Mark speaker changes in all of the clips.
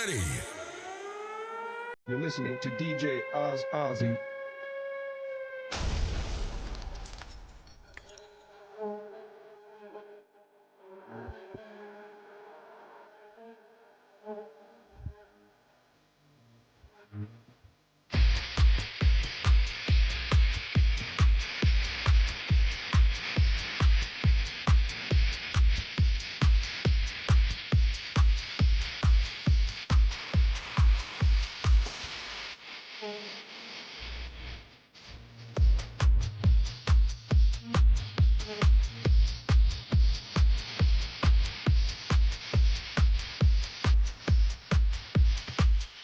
Speaker 1: ready.
Speaker 2: You're listening to DJ Ozzy.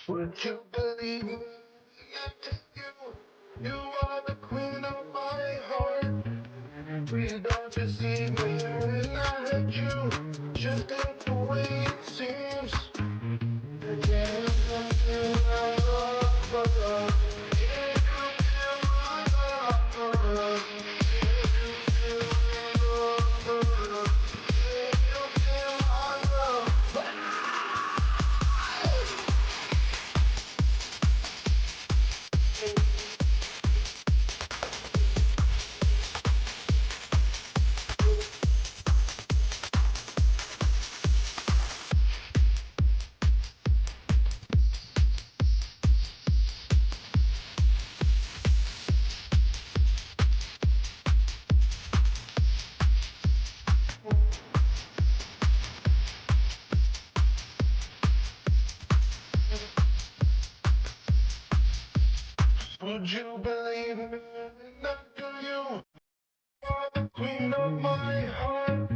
Speaker 3: Would you believe me? You are the queen of my heart. Please don't deceive me when I hurt you. Just ain't the way it seems. Can't something I love for love. Can't you feel my love for love? Can't you feel my love for love? Can't you feel my love? Would you believe me? Not do you? Are the queen of my heart.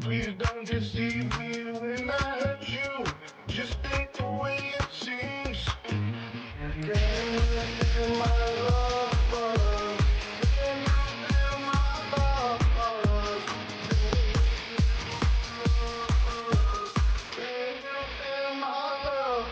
Speaker 3: Please don't deceive me when I hurt you. Just ain't the way it seems. Can you feel my love for love? Can you feel my love for love? Can you feel my love?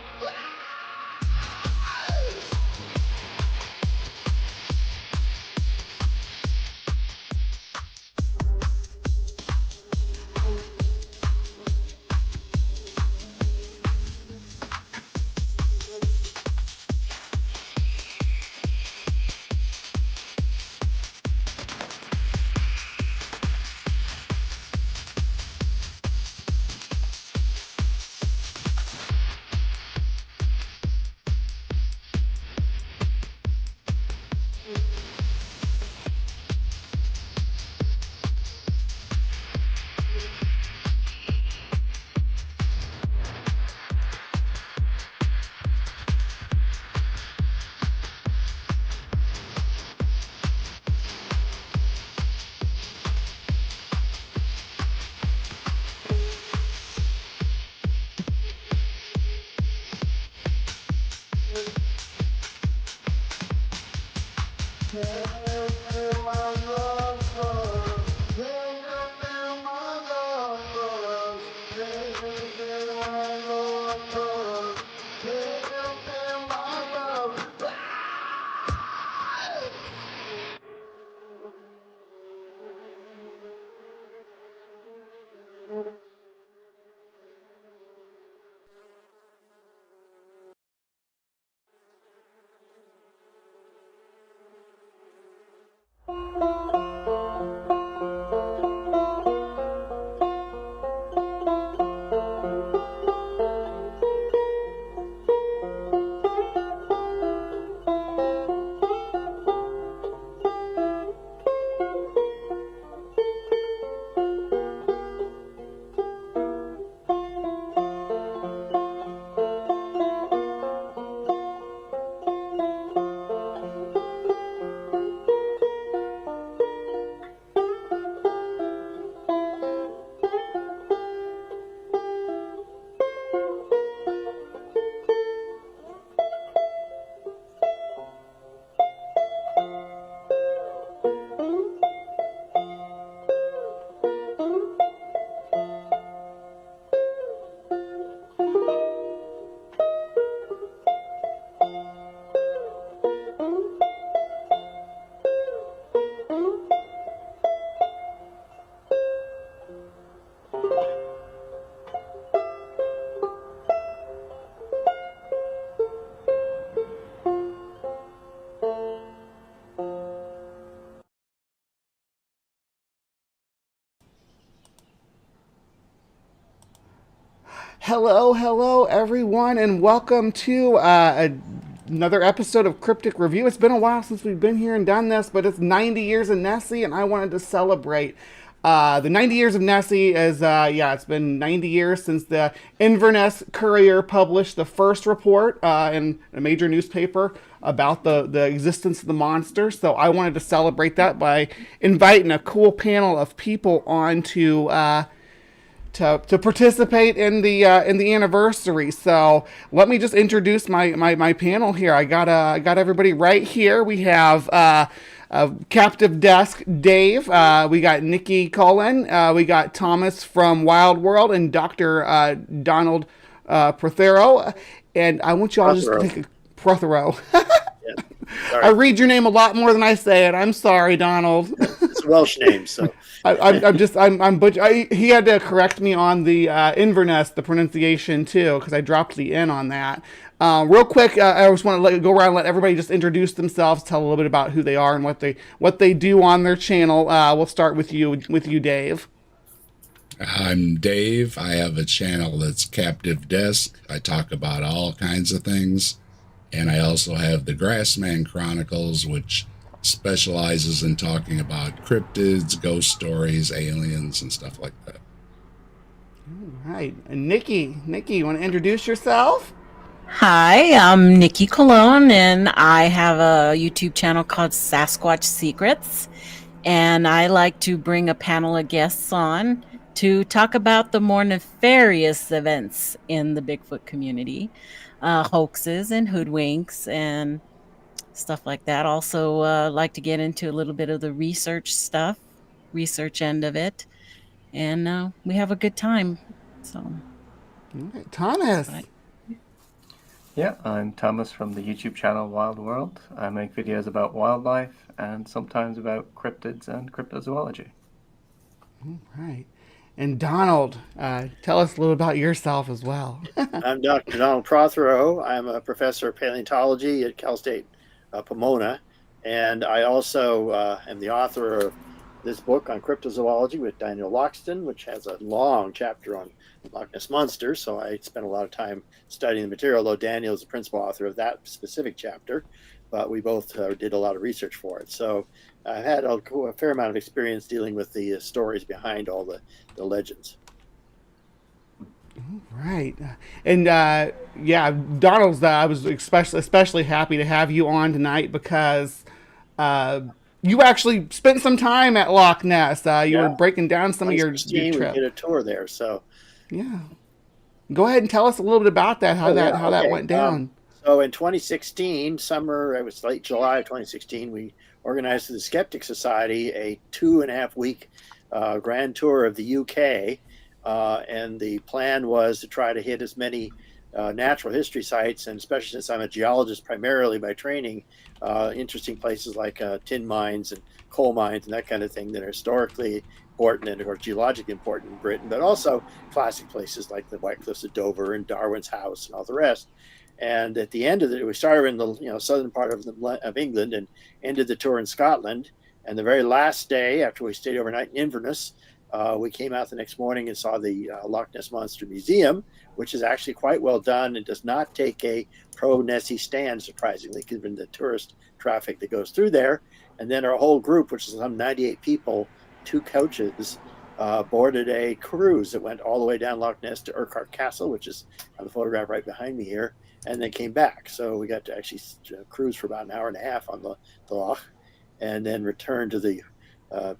Speaker 1: Hello, everyone, and welcome to another episode of Cryptic Review. It's been a while since we've been here and done this, but it's 90 years of Nessie, and I wanted to celebrate. The 90 years of Nessie is, it's been 90 years since the Inverness Courier published the first report in a major newspaper about the existence of the monster. So I wanted to celebrate that by inviting a cool panel of people on to participate in the anniversary. So let me just introduce my panel here. I got everybody right here. We have Captive Desk Dave. We got Nikki Cullen. We got Thomas from Wild World and Dr. Donald Prothero. And I want you all just to take a Prothero. I read your name a lot more than I say it. I'm sorry, Donald.
Speaker 4: It's a Welsh name, so
Speaker 1: he had to correct me on the Inverness, the pronunciation too, because I dropped the N on that. Real quick, I just want to go around and let everybody just introduce themselves, tell a little bit about who they are and what they do on their channel. We'll start with you, Dave.
Speaker 5: I'm Dave. I have a channel that's Captive Desk. I talk about all kinds of things. And I also have the Grassman Chronicles, which specializes in talking about cryptids, ghost stories, aliens, and stuff like that.
Speaker 1: All right. And Nikki, you want to introduce yourself?
Speaker 6: Hi, I'm Nikki Cologne, and I have a YouTube channel called Sasquatch Secrets. And I like to bring a panel of guests on to talk about the more nefarious events in the Bigfoot community. Hoaxes and hoodwinks and stuff like that. Also like to get into a little bit of the research end of it. And we have a good time. So,
Speaker 1: right, Thomas.
Speaker 7: Yeah, I'm Thomas from the YouTube channel Wild World. I make videos about wildlife and sometimes about cryptids and cryptozoology.
Speaker 1: All right. And Donald, tell us a little about yourself as well.
Speaker 4: I'm Dr. Donald Prothero. I'm a professor of paleontology at Cal State Pomona, and I also am the author of this book on cryptozoology with Daniel Loxton, which has a long chapter on Loch Ness Monster, so I spent a lot of time studying the material, though Daniel is the principal author of that specific chapter, but we both did a lot of research for it. So I've had a fair amount of experience dealing with the stories behind all the legends.
Speaker 1: Right. And Donald's, I was especially happy to have you on tonight because you actually spent some time at Loch Ness. You were breaking down some of your trip.
Speaker 4: We did a tour there, so.
Speaker 1: Yeah. Go ahead and tell us a little bit about that, how that went down.
Speaker 4: So in 2016, it was late July of 2016, we organized through the Skeptic Society a 2.5-week grand tour of the UK. And the plan was to try to hit as many natural history sites, and especially since I'm a geologist primarily by training, interesting places like tin mines and coal mines and that kind of thing that are historically important and or geologically important in Britain, but also classic places like the White Cliffs of Dover and Darwin's house and all the rest. And at the end of it, we started in the southern part of England and ended the tour in Scotland. And the very last day, after we stayed overnight in Inverness, we came out the next morning and saw the Loch Ness Monster Museum, which is actually quite well done and does not take a pro-Nessie stand, surprisingly, given the tourist traffic that goes through there. And then our whole group, which is some 98 people, 2 coaches, boarded a cruise that went all the way down Loch Ness to Urquhart Castle, which is on the photograph right behind me here, and then came back. So we got to actually cruise for about an hour and a half on the loch, and then returned to the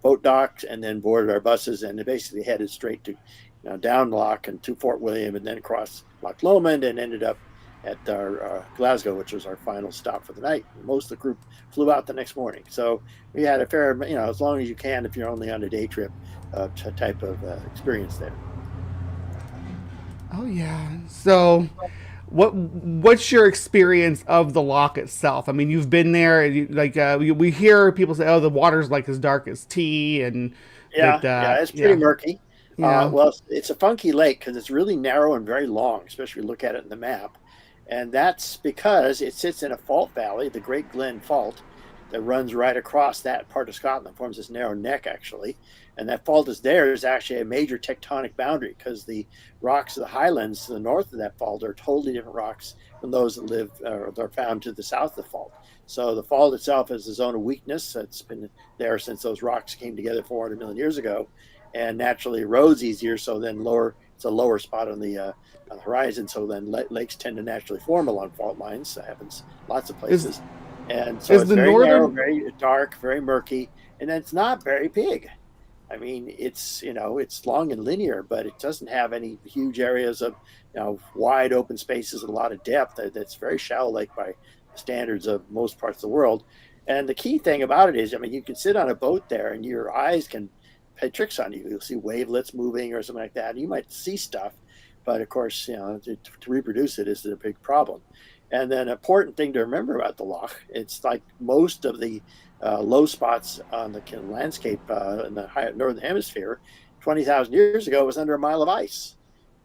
Speaker 4: boat docks, and then boarded our buses and basically headed straight to down Loch and to Fort William, and then across Loch Lomond, and ended up at our Glasgow, which was our final stop for the night. Most of the group flew out the next morning. So we had a fair, as long as you can if you're only on a day trip type of experience there.
Speaker 1: Oh, yeah. So what's your experience of the loch itself? I mean, you've been there. We hear people say, "Oh, the water's like as dark as tea," and
Speaker 4: it's pretty murky.
Speaker 1: Yeah.
Speaker 4: Well, it's a funky lake because it's really narrow and very long, especially if you look at it in the map. And that's because it sits in a fault valley, the Great Glen Fault, that runs right across that part of Scotland, forms this narrow neck actually. And that fault is there is actually a major tectonic boundary because the rocks of the highlands to the north of that fault are totally different rocks from those that live or are found to the south of the fault. So the fault itself is a zone of weakness that's been there since those rocks came together 400 million years ago, and naturally erodes easier. So then it's a lower spot on the horizon. So then lakes tend to naturally form along fault lines. That happens lots of places. And so it's very narrow, very dark, very murky, and it's not very big. I mean, it's long and linear, but it doesn't have any huge areas of wide open spaces and a lot of depth. That's very shallow lake by the standards of most parts of the world. And the key thing about it is, I mean, you can sit on a boat there and your eyes can play tricks on you. You'll see wavelets moving or something like that. And you might see stuff, but of course, to reproduce it is a big problem. And then an important thing to remember about the loch, it's like most of the low spots on the landscape in the northern hemisphere 20,000 years ago was under a mile of ice.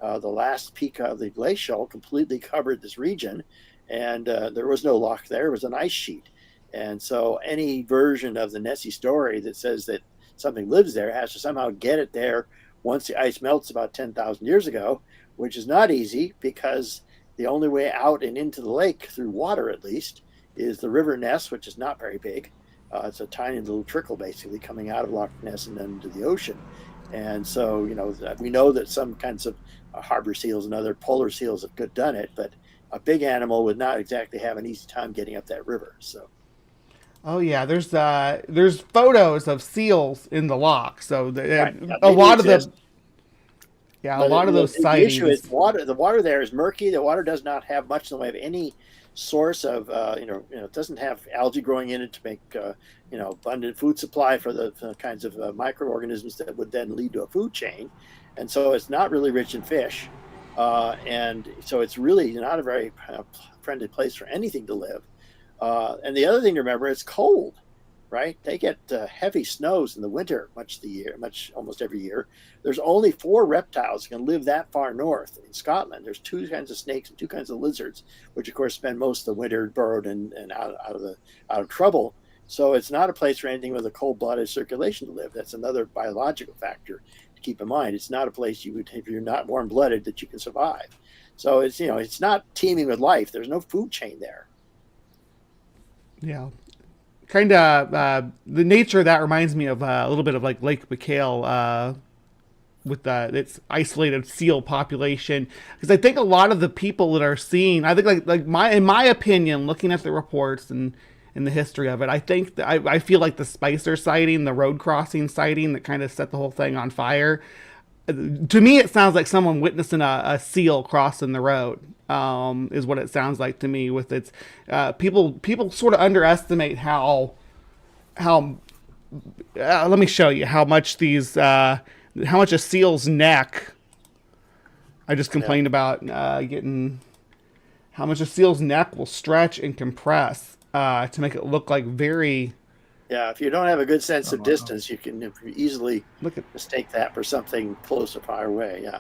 Speaker 4: The last peak of the glacial completely covered this region, and there was no loch there. It was an ice sheet. And so any version of the Nessie story that says that something lives there has to somehow get it there once the ice melts about 10,000 years ago, which is not easy because the only way out and into the lake, through water at least, is the River Ness, which is not very big. It's a tiny little trickle basically coming out of Loch Ness and then into the ocean. And so, we know that some kinds of harbor seals and other polar seals have done it, but a big animal would not exactly have an easy time getting up that river. So.
Speaker 1: Oh yeah, there's photos of seals in the loch. So
Speaker 4: Right.
Speaker 1: a lot of
Speaker 4: exist.
Speaker 1: a lot of those sightings.
Speaker 4: The issue is the water there is murky. The water does not have much in the way of any source of it doesn't have algae growing in it to make abundant food supply for the kinds of microorganisms that would then lead to a food chain, and so it's not really rich in fish, and so it's really not a very friendly place for anything to live. And the other thing to remember, it's cold. Right? They get heavy snows in the winter, almost every year. There's only 4 reptiles that can live that far north in Scotland. There's 2 kinds of snakes and 2 kinds of lizards, which of course spend most of the winter burrowed and out of trouble. So it's not a place for anything with a cold-blooded circulation to live. That's another biological factor to keep in mind. It's not a place you would, if you're not warm-blooded, that you can survive. So it's not teeming with life. There's no food chain there.
Speaker 1: Yeah. Kind of the nature of that reminds me of a little bit of like Lake Baikal with its isolated seal population, because I think a lot of the people that are seeing, I think in my opinion, looking at the reports and in the history of it, I think that I feel like the Spicer sighting, the road crossing sighting that kind of set the whole thing on fire. To me, it sounds like someone witnessing a seal crossing the road. Is what it sounds like to me. With its people sort of underestimate how let me show you how much how much a seal's neck. I just complained about getting how much a seal's neck will stretch and compress to make it look like very.
Speaker 4: Yeah, if you don't have a good sense of distance, you can easily mistake that for something close or far away. Yeah.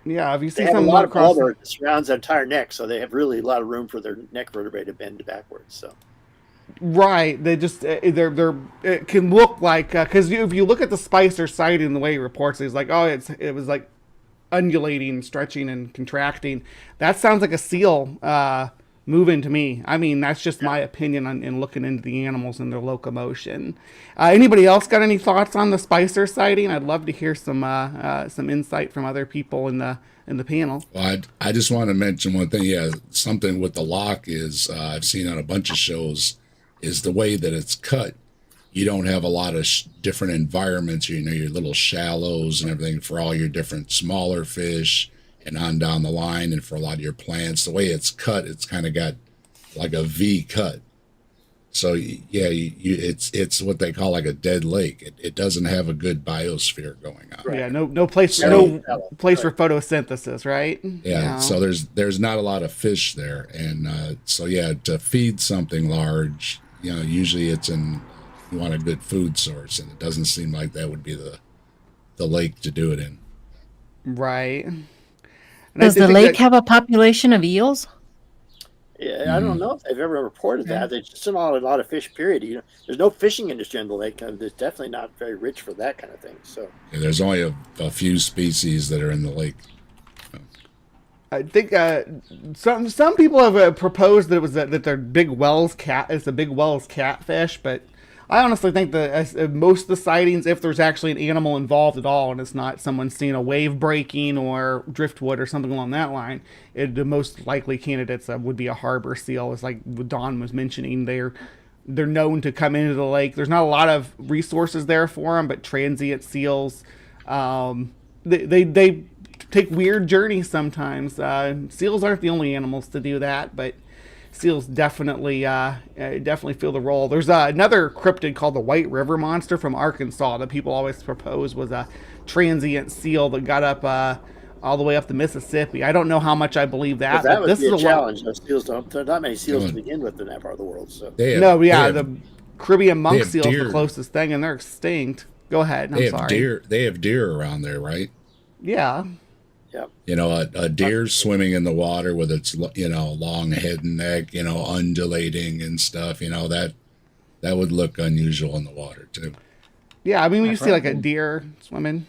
Speaker 1: Yeah, if you see
Speaker 4: they have a
Speaker 1: some
Speaker 4: lot of blubber that surrounds the entire neck, so they have really a lot of room for their neck vertebrae to bend backwards. So.
Speaker 1: Right, they just they're it can look like because if you look at the Spicer sighting, the way he reports it, he's like, oh, it was like undulating, stretching, and contracting. That sounds like a seal moving to me. I mean, that's just my opinion in looking into the animals and their locomotion. Anybody else got any thoughts on the Spicer sighting? I'd love to hear some insight from other people in the panel.
Speaker 5: Well, I just want to mention one thing. Yeah, something with the loch is I've seen on a bunch of shows is the way that it's cut. You don't have a lot of different environments. Your little shallows and everything for all your different smaller fish and on down the line, and for a lot of your plants. The way it's cut, it's kind of got like a V cut. So yeah, it's what they call like a dead lake. It doesn't have a good biosphere going on.
Speaker 1: Right. Yeah, no place for photosynthesis, right?
Speaker 5: Yeah, so there's not a lot of fish there, and so yeah, to feed something large, usually you want a good food source, and it doesn't seem like that would be the lake to do it in.
Speaker 1: Right.
Speaker 6: Does the lake have a population of eels?
Speaker 4: Yeah, I don't know if they've ever reported that. They just don't have a lot of fish. Period. There's no fishing industry in the lake. It's definitely not very rich for that kind of thing. So
Speaker 5: Yeah, there's only a few species that are in the lake.
Speaker 1: I think some people have proposed that it was that they're big Wells cat. It's a big Wells catfish, but I honestly think that most of the sightings, if there's actually an animal involved at all, and it's not someone seeing a wave breaking or driftwood or something along that line, the most likely candidates would be a harbor seal. As like Don was mentioning, they're known to come into the lake. There's not a lot of resources there for them, but transient seals, they take weird journeys sometimes. Seals aren't the only animals to do that, but seals definitely feel the role. There's another cryptid called the White River Monster from Arkansas that people always propose was a transient seal that got up all the way up the Mississippi. I don't know how much I believe that,
Speaker 4: that
Speaker 1: but
Speaker 4: would
Speaker 1: this
Speaker 4: be
Speaker 1: is
Speaker 4: a
Speaker 1: a
Speaker 4: challenge. Those seals don't. There are not many seals
Speaker 5: Yeah.
Speaker 4: to begin with in that part of the world. So
Speaker 1: the Caribbean monk
Speaker 5: have
Speaker 1: seal is
Speaker 5: deer.
Speaker 1: the closest thing, and they're extinct. Go ahead. I'm
Speaker 5: They have
Speaker 1: sorry.
Speaker 5: deer. They have deer around there, right?
Speaker 1: Yeah.
Speaker 4: yeah,
Speaker 5: You know, a deer swimming in the water with its long head and neck, undulating and stuff. That would look unusual in the water too.
Speaker 1: Yeah, I mean, when you
Speaker 7: I've
Speaker 1: see like
Speaker 7: heard
Speaker 1: a
Speaker 7: them.
Speaker 1: deer swimming.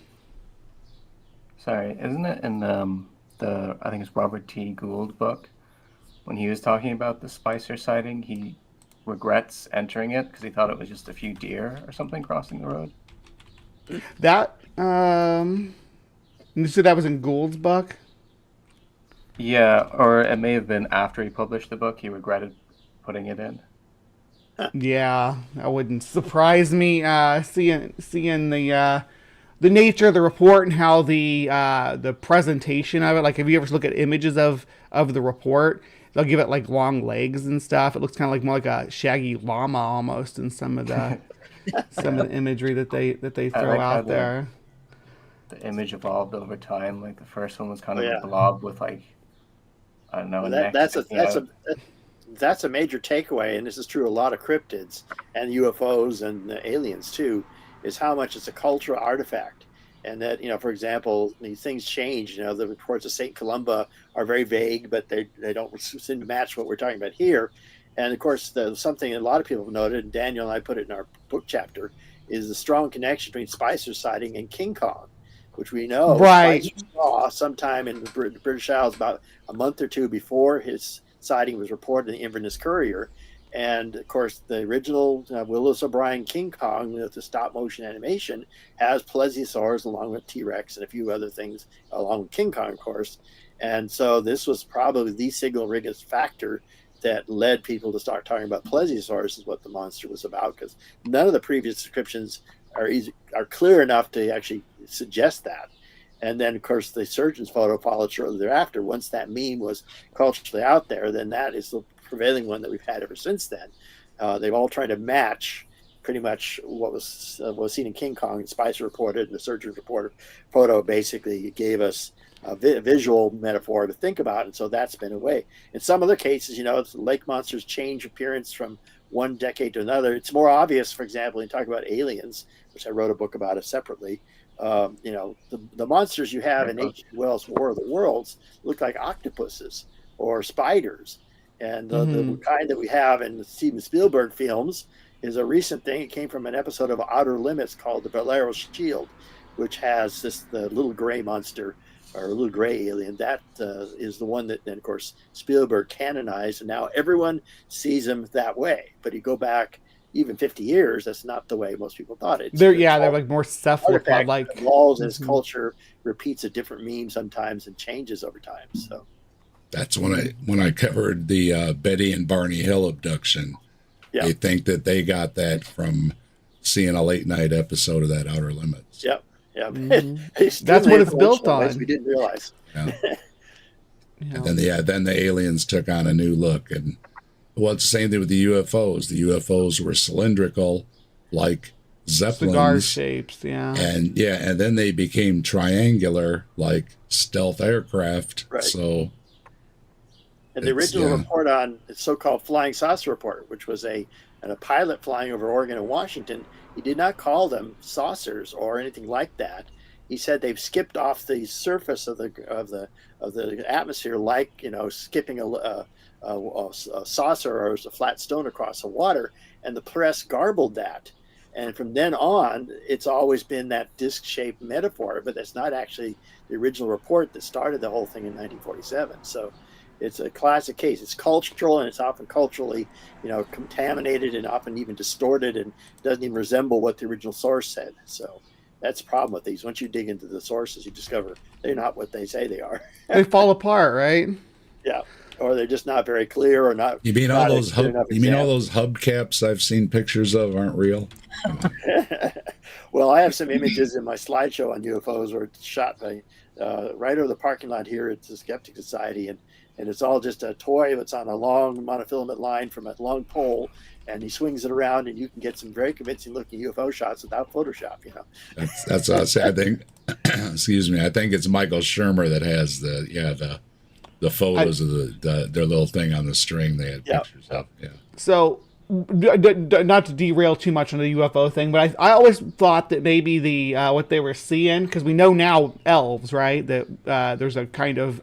Speaker 7: Sorry, isn't it in I think it's Robert T. Gould book, when he was talking about the Spicer sighting, he regrets entering it because he thought it was just a few deer or something crossing the road.
Speaker 1: That you said that was in Gould's book.
Speaker 7: Yeah, or it may have been after he published the book, he regretted putting it in.
Speaker 1: Yeah, that wouldn't surprise me. Seeing the nature of the report and how the presentation of it. Like, if you ever look at images of the report, they'll give it like long legs and stuff. It looks kind of like more like a shaggy llama almost in some of the imagery that they
Speaker 7: I
Speaker 1: throw
Speaker 7: like how
Speaker 1: out there.
Speaker 7: the image evolved over time. Like the first one was kind
Speaker 4: Oh,
Speaker 7: of
Speaker 4: yeah.
Speaker 7: a blob with like, I don't know,
Speaker 4: well,
Speaker 7: a neck
Speaker 4: that's a
Speaker 7: sticking out.
Speaker 4: that's a major takeaway, and this is true of a lot of cryptids and UFOs and aliens too, is how much it's a cultural artifact. And that, for example, these things change. The reports of St. Columba are very vague, but they don't seem to match what we're talking about here. And of course, something that a lot of people have noted, and Daniel and I put it in our book chapter, is the strong connection between Spicer's sighting and King Kong, which we know
Speaker 1: Right.
Speaker 4: Spicer saw sometime in the British Isles about a month or two before his sighting was reported in the Inverness Courier. And of course, the original Willis O'Brien King Kong with the stop motion animation has plesiosaurs along with T-Rex and a few other things along with King Kong, of course. And so this was probably the single biggest factor that led people to start talking about plesiosaurs is what the monster was about, because none of the previous descriptions are clear enough to actually suggest that. And then, of course, the surgeon's photo followed shortly thereafter. Once that meme was culturally out there, then that is the prevailing one that we've had ever since then. They've all tried to match pretty much what was seen in King Kong, and Spicer reported, and the surgeon's reported photo basically gave us a visual metaphor to think about, and so that's been away. In some other cases, lake monsters change appearance from one decade to another. It's more obvious, for example, in talking about aliens, which I wrote a book about it separately. The monsters you have in H.G. Wells' War of the Worlds look like octopuses or spiders. And the kind that we have in the Steven Spielberg films is a recent thing. It came from an episode of Outer Limits called The Bolero Shield, which has the little gray monster or little gray alien. That is the one that then, of course, Spielberg canonized, and now everyone sees him that way. But you go back even 50 years, that's not the way most people thought it.
Speaker 1: They're like more cephalopod like.
Speaker 4: Evolves as culture repeats a different meme sometimes and changes over time. So
Speaker 5: That's when I covered the Betty and Barney Hill abduction.
Speaker 4: yeah,
Speaker 5: They think that they got that from seeing a late night episode of that Outer Limits.
Speaker 4: yeah.
Speaker 1: That's what it's built on.
Speaker 4: We didn't realize.
Speaker 5: Yeah. And then the aliens took on a new look. And well, it's the same thing with the UFOs. The UFOs were cylindrical, like Zeppelins.
Speaker 1: Cigar shapes, yeah.
Speaker 5: And then they became triangular, like stealth aircraft.
Speaker 4: Right.
Speaker 5: So
Speaker 4: And the original report on the so-called flying saucer report, which was a pilot flying over Oregon and Washington, he did not call them saucers or anything like that. he said they've skipped off the surface of the atmosphere, like skipping a saucer or a flat stone across the water, and the press garbled that. And from then on, it's always been that disc-shaped metaphor, but that's not actually the original report that started the whole thing in 1947. So it's a classic case. It's cultural, and it's often culturally, contaminated and often even distorted, and doesn't even resemble what the original source said. So that's the problem with these. Once you dig into the sources, you discover they're not what they say they are.
Speaker 1: They fall apart, right?
Speaker 4: Yeah, or they're just not very clear, or not.
Speaker 5: You mean all
Speaker 4: not
Speaker 5: those
Speaker 4: a clear enough
Speaker 5: you mean all
Speaker 4: example.
Speaker 5: those hubcaps I've seen pictures of aren't real?
Speaker 4: Well, I have some images in my slideshow on UFOs where it's shot by right over the parking lot here at the Skeptic Society, and it's all just a toy that's on a long monofilament line from a long pole, and he swings it around, and you can get some very convincing looking UFO shots without Photoshop.
Speaker 5: That's what I say. I think excuse me, I think it's Michael Shermer that has the photos of their little thing on the string they had pictures of. Yeah.
Speaker 1: So, not to derail too much on the UFO thing, but I always thought that maybe the what they were seeing, because we know now elves, right? That there's a kind of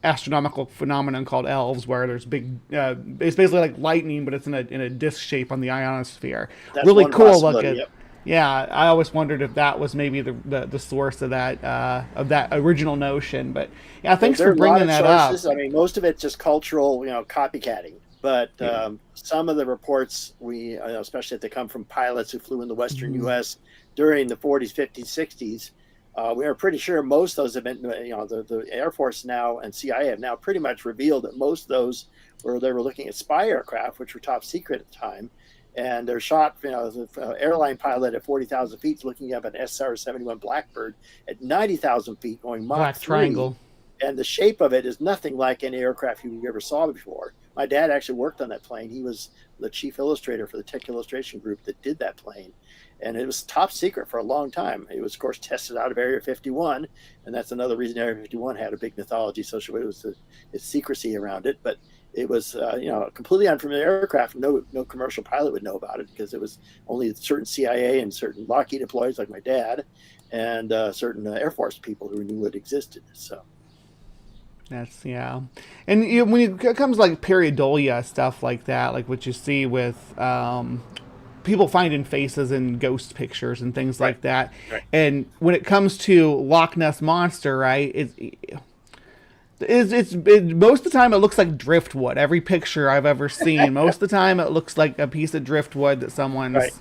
Speaker 1: astronomical phenomenon called elves, where there's big. It's basically like lightning, but it's in a disc shape on the ionosphere.
Speaker 4: That's
Speaker 1: Really
Speaker 4: one
Speaker 1: cool
Speaker 4: possibility,
Speaker 1: looking.
Speaker 4: yep.
Speaker 1: Yeah, I always wondered if that was maybe the source of that original notion. But yeah, thanks
Speaker 4: There
Speaker 1: for
Speaker 4: are a lot
Speaker 1: bringing
Speaker 4: of
Speaker 1: that up.
Speaker 4: sources. I mean, most of it's just cultural, copycatting. But some of the reports, especially if they come from pilots who flew in the Western U.S. during the 40s, 50s, 60s, we are pretty sure most of those have been, the Air Force now and CIA have now pretty much revealed that most of those they were looking at spy aircraft, which were top secret at the time. And they're shot, the airline pilot at 40,000 feet looking up an SR-71 Blackbird at 90,000 feet going Mach
Speaker 1: Black
Speaker 4: 3.
Speaker 1: triangle.
Speaker 4: And the shape of it is nothing like any aircraft you ever saw before. My dad actually worked on that plane. He was the chief illustrator for the Tech Illustration Group that did that plane. And it was top secret for a long time. It was, of course, tested out of Area 51. And that's another reason Area 51 had a big mythology associated with it, was its secrecy around it. But it was, a completely unfamiliar aircraft. No commercial pilot would know about it, because it was only certain CIA and certain Lockheed employees like my dad, and certain Air Force people who knew it existed. So.
Speaker 1: That's and when it comes like pareidolia stuff like that, like what you see with people finding faces in ghost pictures and things like that,
Speaker 4: Right.
Speaker 1: and when it comes to Loch Ness monster, right? It's most of the time it looks like driftwood. Every picture I've ever seen, most of the time it looks like a piece of driftwood that someone's.
Speaker 4: Right.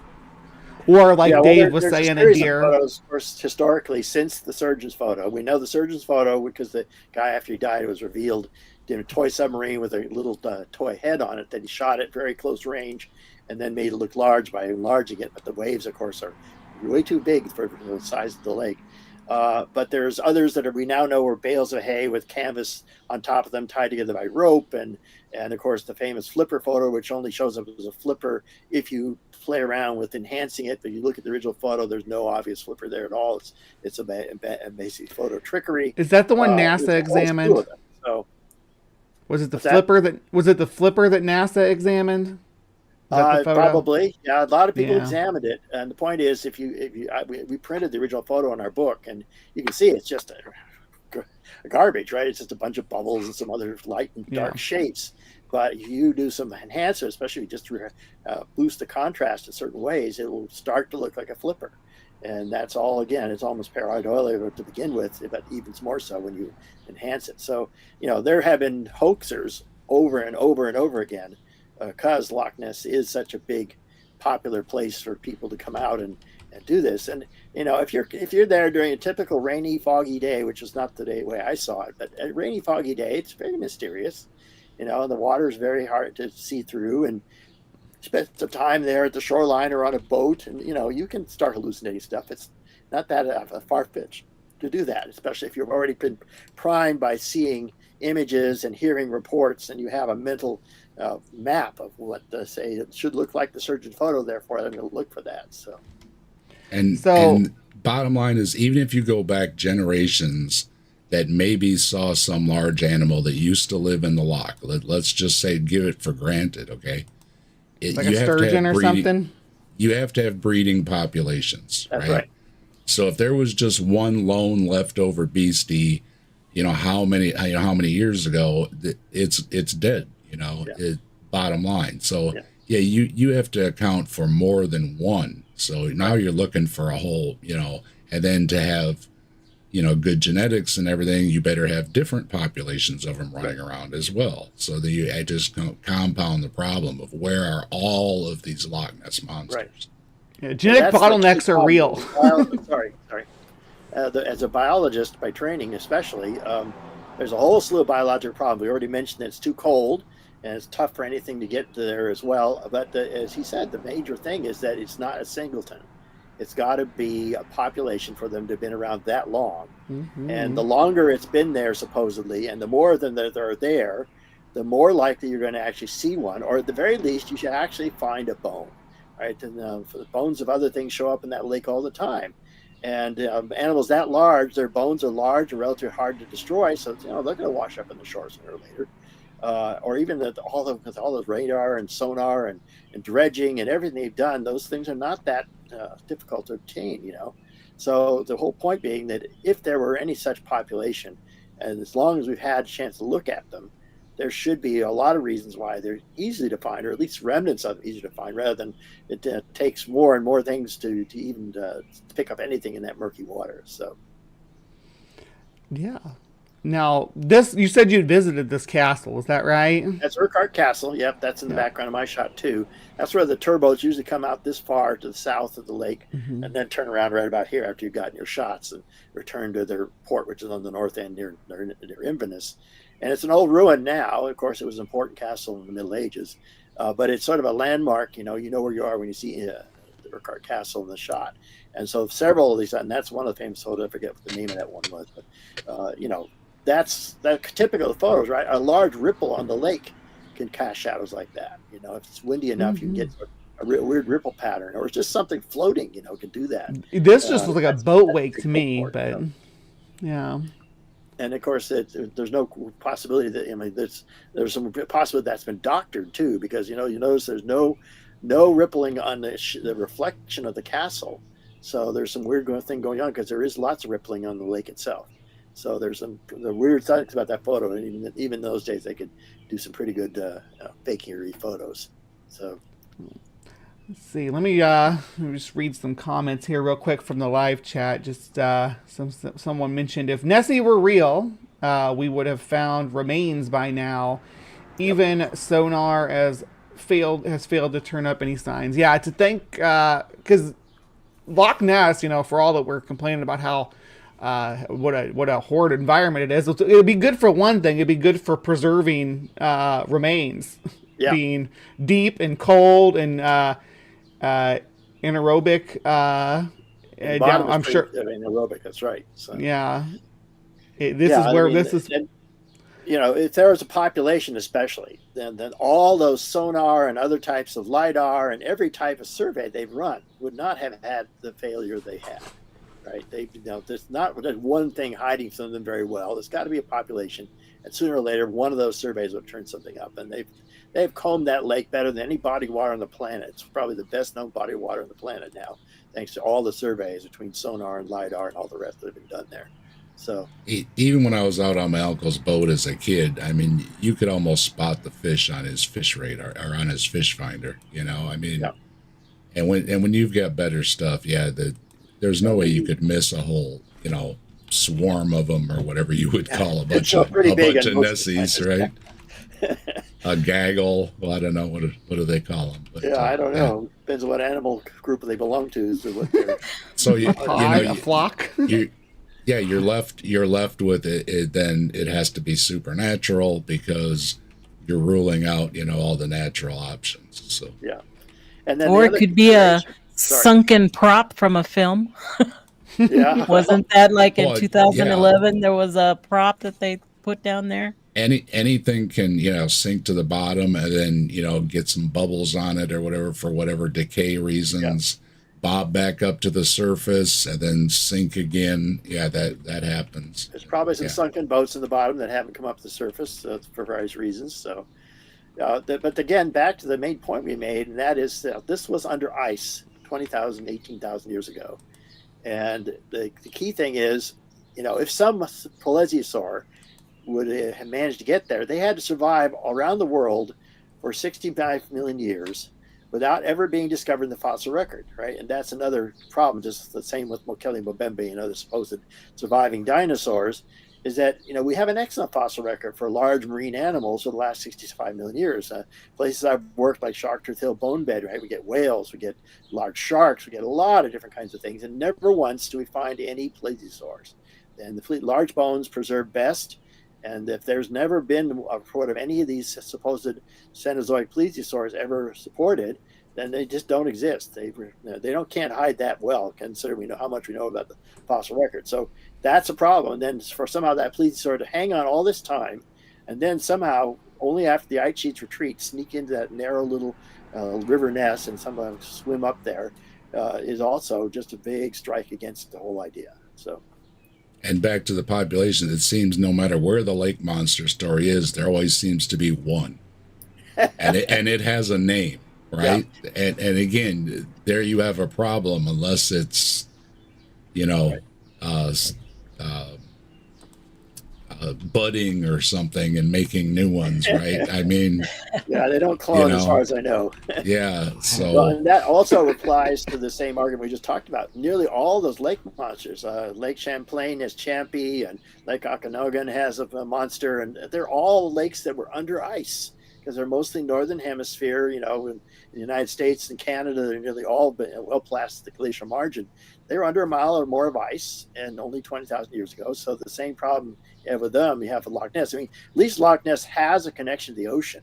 Speaker 1: Or like Dave was
Speaker 4: there's
Speaker 1: saying, a
Speaker 4: series
Speaker 1: deer.
Speaker 4: of photos, of course, historically, since the surgeon's photo. We know the surgeon's photo because the guy, after he died, it was revealed, did a toy submarine with a little toy head on it that he shot at very close range and then made it look large by enlarging it. But the waves, of course, are way too big for the size of the lake. But there's others that we now know were bales of hay with canvas on top of them tied together by rope, and of course the famous flipper photo, which only shows up as a flipper if you play around with enhancing it. But you look at the original photo, there's no obvious flipper there at all. It's a basic photo trickery.
Speaker 1: Is that the one NASA
Speaker 4: there's a whole
Speaker 1: examined?
Speaker 4: slew of them. So
Speaker 1: Was it the
Speaker 4: What's that?
Speaker 1: flipper that was it the flipper that NASA examined? Is that the photo?
Speaker 4: probably, yeah. A lot of people
Speaker 1: Yeah.
Speaker 4: examined it, and the point is, we printed the original photo in our book, and you can see it's just a garbage, right? It's just a bunch of bubbles and some other light and dark shapes. But if you do some enhancer, especially just to boost the contrast in certain ways, it will start to look like a flipper. And that's all, again, it's almost pareidolia to begin with, but even more so when you enhance it. So, there have been hoaxers over and over and over again, because Loch Ness is such a big, popular place for people to come out and do this. And if you're there during a typical rainy, foggy day, which is not the way I saw it, but a rainy, foggy day, it's very mysterious. And the water is very hard to see through, and spend some time there at the shoreline or on a boat, and you can start hallucinating stuff. It's not that a far-fetched to do that, especially if you've already been primed by seeing images and hearing reports, and you have a mental map of what say it should look like the surgeon photo. Therefore, I'm going to look for that. So,
Speaker 5: And bottom line is, even if you go back generations that maybe saw some large animal that used to live in the loch, let's just say, give it for granted, okay?
Speaker 1: Like a sturgeon or something?
Speaker 5: You have to have breeding populations,
Speaker 4: that's right.
Speaker 5: So if there was just one lone leftover beastie, how many years ago, it's dead.
Speaker 4: Yeah.
Speaker 5: Bottom line. So
Speaker 4: Yeah.
Speaker 5: yeah, you have to account for more than one. So now
Speaker 4: Right.
Speaker 5: you're looking for a whole, and then to have good genetics and everything, you better have different populations of them running around as well. So that I just compound the problem of where are all of these Loch Ness monsters.
Speaker 4: Right.
Speaker 1: Yeah, genetic
Speaker 4: That's the key
Speaker 1: bottlenecks are
Speaker 4: problem.
Speaker 1: real.
Speaker 4: Sorry. As a biologist by training, especially, there's a whole slew of biological problems. We already mentioned that it's too cold and it's tough for anything to get there as well. But as he said, the major thing is that it's not a singleton. It's got to be a population for them to have been around that long.
Speaker 1: Mm-hmm.
Speaker 4: And the longer it's been there, supposedly, and the more of them that are there, the more likely you're going to actually see one, or at the very least, you should actually find a bone, right? And for the bones of other things show up in that lake all the time. And animals that large, their bones are large and relatively hard to destroy, so they're going to wash up in the shore sooner or later. Or even with all those radar and sonar and dredging and everything they've done, those things are not that difficult to obtain, So the whole point being that if there were any such population, and as long as we've had a chance to look at them, there should be a lot of reasons why they're easy to find, or at least remnants of them easy to find, rather than it takes more and more things to even pick up anything in that murky water. So,
Speaker 1: Yeah. Now, you said you visited this castle, is that right?
Speaker 4: that's Urquhart Castle. Yep, that's in the background of my shot too. That's where the turboats usually come out this far to the south of the lake,
Speaker 1: Mm-hmm.
Speaker 4: and then turn around right about here after you've gotten your shots and return to their port, which is on the north end near Inverness. And it's an old ruin now. Of course, it was an important castle in the Middle Ages, but it's sort of a landmark. You know where you are when you see the Urquhart Castle in the shot. And so several of these, and that's one of the famous photos. I forget what the name of that one was, but that's typical of photos, right? A large ripple on the lake can cast shadows like that. If it's windy enough, you can get a weird ripple pattern, or it's just something floating. Can do that.
Speaker 1: This just looks like a boat wake to me, but yeah.
Speaker 4: And of course, there's no possibility that there's some possibility that's been doctored too, because you notice there's no rippling on the reflection of the castle. So there's some weird thing going on, because there is lots of rippling on the lake itself. So there's the weird things about that photo, and even those days they could do some pretty good fakery photos. So
Speaker 1: Let's see. Let me just read some comments here real quick from the live chat. Just someone mentioned, if Nessie were real, we would have found remains by now. Even sonar has failed to turn up any signs. Yeah, to think, because Loch Ness, for all that we're complaining about how what a horrid environment it is, it would be good for one thing. It'd be good for preserving remains, being deep and cold and anaerobic. I'm sure
Speaker 4: anaerobic. That's right. So.
Speaker 1: Yeah, this is where this is.
Speaker 4: And, if there was a population, especially, then all those sonar and other types of LiDAR and every type of survey they've run would not have had the failure they had. Right? There's not one thing hiding from them very well. There's got to be a population, and sooner or later, one of those surveys will turn something up. And they've combed that lake better than any body of water on the planet. It's probably the best known body of water on the planet now, thanks to all the surveys between sonar and LiDAR and all the rest that have been done there. So
Speaker 5: even when I was out on my uncle's boat as a kid, I mean, you could almost spot the fish on his fish radar or on his fish finder. And when you've got better stuff, there's no way you could miss a whole, swarm of them or whatever you would call a bunch of Nessies, right? A gaggle. Well, I don't know what do they call them. But,
Speaker 4: I don't know. Depends on what animal group they belong to.
Speaker 5: So
Speaker 1: a flock.
Speaker 5: You're left with it. Then it has to be supernatural, because you're ruling out all the natural options. So
Speaker 4: and then
Speaker 6: or it could be a sunken prop from a film. Wasn't that like in 2011? There was a prop that they put down there.
Speaker 5: Anything can sink to the bottom and then get some bubbles on it or whatever for whatever decay reasons. Bob back up to the surface and then sink again. That happens.
Speaker 4: There's probably some sunken boats in the bottom that haven't come up to the surface for various reasons. So, but again, back to the main point we made, and that is that this was under ice 20,000, 18,000 years ago. And the key thing is, if some plesiosaur would have managed to get there, they had to survive around the world for 65 million years without ever being discovered in the fossil record, right? And that's another problem, just the same with Mokele Mbembe and other supposed surviving dinosaurs, is that, we have an excellent fossil record for large marine animals for the last 65 million years. Places I've worked like Shark-Tooth Hill bone bed, right? We get whales, we get large sharks, we get a lot of different kinds of things, and never once do we find any plesiosaurs. And the large bones preserve best. And if there's never been a report of any of these supposed Cenozoic plesiosaurs ever supported, then they just don't exist. They can't hide that well, considering we know how much we know about the fossil record. So that's a problem. And then for somehow that plesiosaur to hang on all this time, and then somehow only after the ice sheets retreat, sneak into that narrow little river nest and somehow swim up there, is also just a big strike against the whole idea. So.
Speaker 5: And back to the population, it seems no matter where the lake monster story is, there always seems to be one, and it has a name, right? Yeah. And again, there you have a problem unless it's, budding or something and making new ones, right? I mean,
Speaker 4: yeah, they don't clone as far as I know.
Speaker 5: Yeah, so
Speaker 4: well, and that also applies to the same argument we just talked about. Nearly all those lake monsters, Lake Champlain has Champy, and Lake Okanogan has a monster, and they're all lakes that were under ice because they're mostly northern hemisphere. In the United States and Canada, they're nearly all well past the glacial margin. They were under a mile or more of ice, and only 20,000 years ago. So the same problem you have with them, you have with Loch Ness. I mean, at least Loch Ness has a connection to the ocean.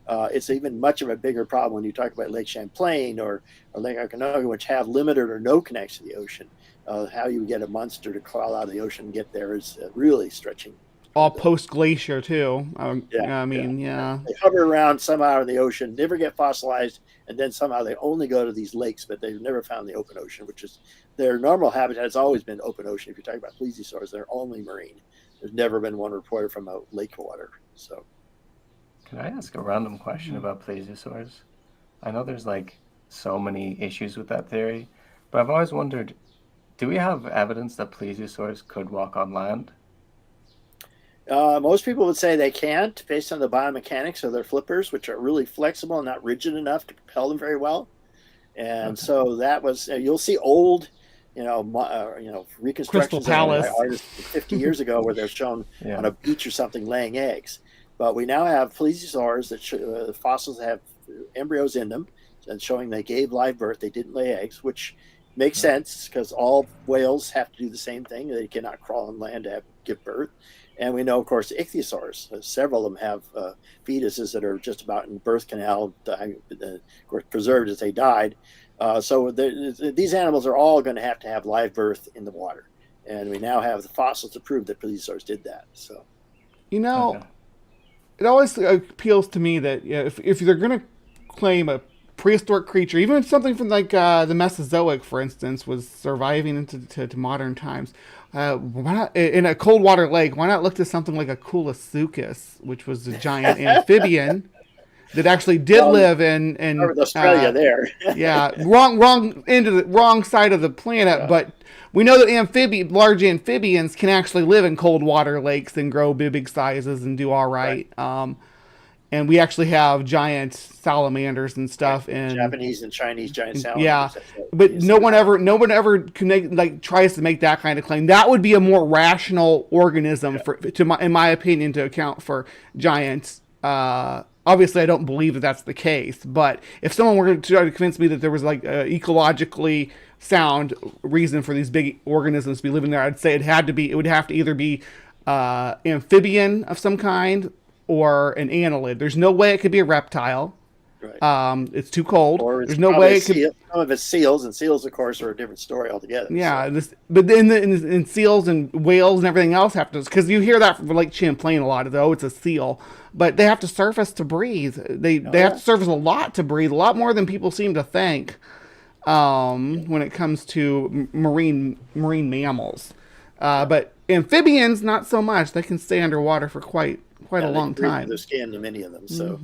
Speaker 4: It's even much of a bigger problem when you talk about Lake Champlain or Lake Okanagan, which have limited or no connection to the ocean. How you get a monster to crawl out of the ocean and get there is really stretching.
Speaker 1: All post-glacier, too.
Speaker 4: Yeah.
Speaker 1: They
Speaker 4: hover around somehow in the ocean, never get fossilized, and then somehow they only go to these lakes, but they've never found the open ocean, which is their normal habitat has always been open ocean. If you're talking about plesiosaurs, they're only marine. There's never been one reported from a lake water. So,
Speaker 7: can I ask a random question about plesiosaurs? I know there's so many issues with that theory, but I've always wondered, do we have evidence that plesiosaurs could walk on land?
Speaker 4: Most people would say they can't, based on the biomechanics of their flippers, which are really flexible and not rigid enough to propel them very well. And so that was, you'll see old, reconstructions by artists 50 years ago where they're shown on a beach or something laying eggs. But we now have plesiosaurs that fossils have embryos in them, and showing they gave live birth. They didn't lay eggs, which makes sense because all whales have to do the same thing. They cannot crawl on land to give birth. And we know, of course, ichthyosaurs, several of them have fetuses that are just about in the birth canal, preserved as they died. So these animals are all going to have live birth in the water. And we now have the fossils to prove that plesiosaurs did that. So,
Speaker 1: It always appeals to me that if they're going to claim a prehistoric creature, even something from the Mesozoic, for instance, was surviving into modern times, why not, in a cold water lake, why not look to something like a Coolosuchus, which was a giant amphibian that actually did live in
Speaker 4: Australia there.
Speaker 1: wrong side of the planet, but we know that large amphibians can actually live in cold water lakes and grow big sizes and do all right. And we actually have giant salamanders and stuff in
Speaker 4: Japanese and Chinese giant salamanders.
Speaker 1: Yeah, but no one ever tries to make that kind of claim. That would be a more rational organism in my opinion, to account for giants. Obviously, I don't believe that that's the case. But if someone were to try to convince me that there was ecologically sound reason for these big organisms to be living there, I'd say it would have to either be amphibian of some kind or an annelid. There's no way it could be a reptile. Right. It's too cold. There's no way it could.
Speaker 4: Some of it's seals, and seals, of course, are a different story altogether.
Speaker 1: Yeah, but then in seals and whales and everything else have to, because you hear that from Lake Champlain a lot. It's a seal, but they have to surface to breathe. They have to surface a lot to breathe, a lot more than people seem to think. When it comes to marine mammals, but amphibians not so much. They can stay underwater for quite a long time.
Speaker 4: Their skin to many of them. So,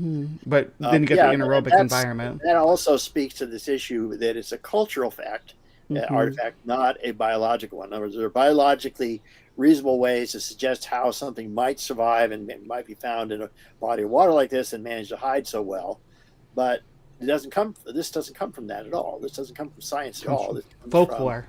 Speaker 1: but then you get the anaerobic environment.
Speaker 4: That also speaks to this issue that it's a cultural fact artifact, not a biological one. In other words, there are biologically reasonable ways to suggest how something might survive and might be found in a body of water like this and manage to hide so well. But this doesn't come from that at all. This doesn't come from science at all. This comes
Speaker 1: Folklore.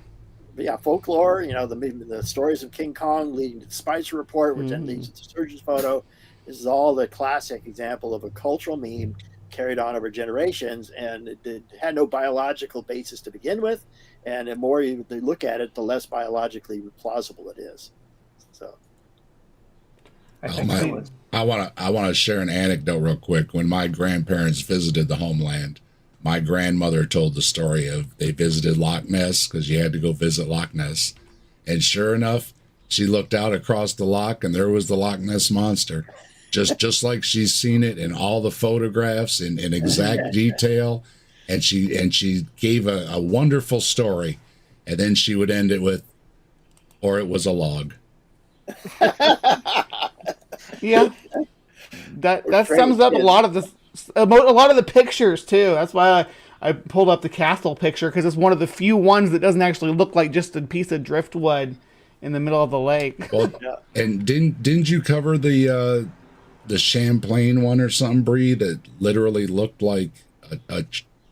Speaker 4: Folklore. The stories of King Kong leading to the Spicer Report, which then leads to the surgeon's photo. This is all the classic example of a cultural meme carried on over generations, and it had no biological basis to begin with. And the more you look at it, the less biologically plausible it is. So,
Speaker 5: I want to share an anecdote real quick. When my grandparents visited the homeland, my grandmother told the story of they visited Loch Ness because you had to go visit Loch Ness, and sure enough, she looked out across the loch, and there was the Loch Ness monster, just like she's seen it in all the photographs in exact detail. And she gave a wonderful story, and then she would end it with, "Or it was a log."
Speaker 1: Yeah, that sums up a lot of the pictures too. That's why I pulled up the castle picture, because it's one of the few ones that doesn't actually look like just a piece of driftwood in the middle of the lake.
Speaker 5: Well, and didn't you cover the Champlain one or something, Bree, that literally looked like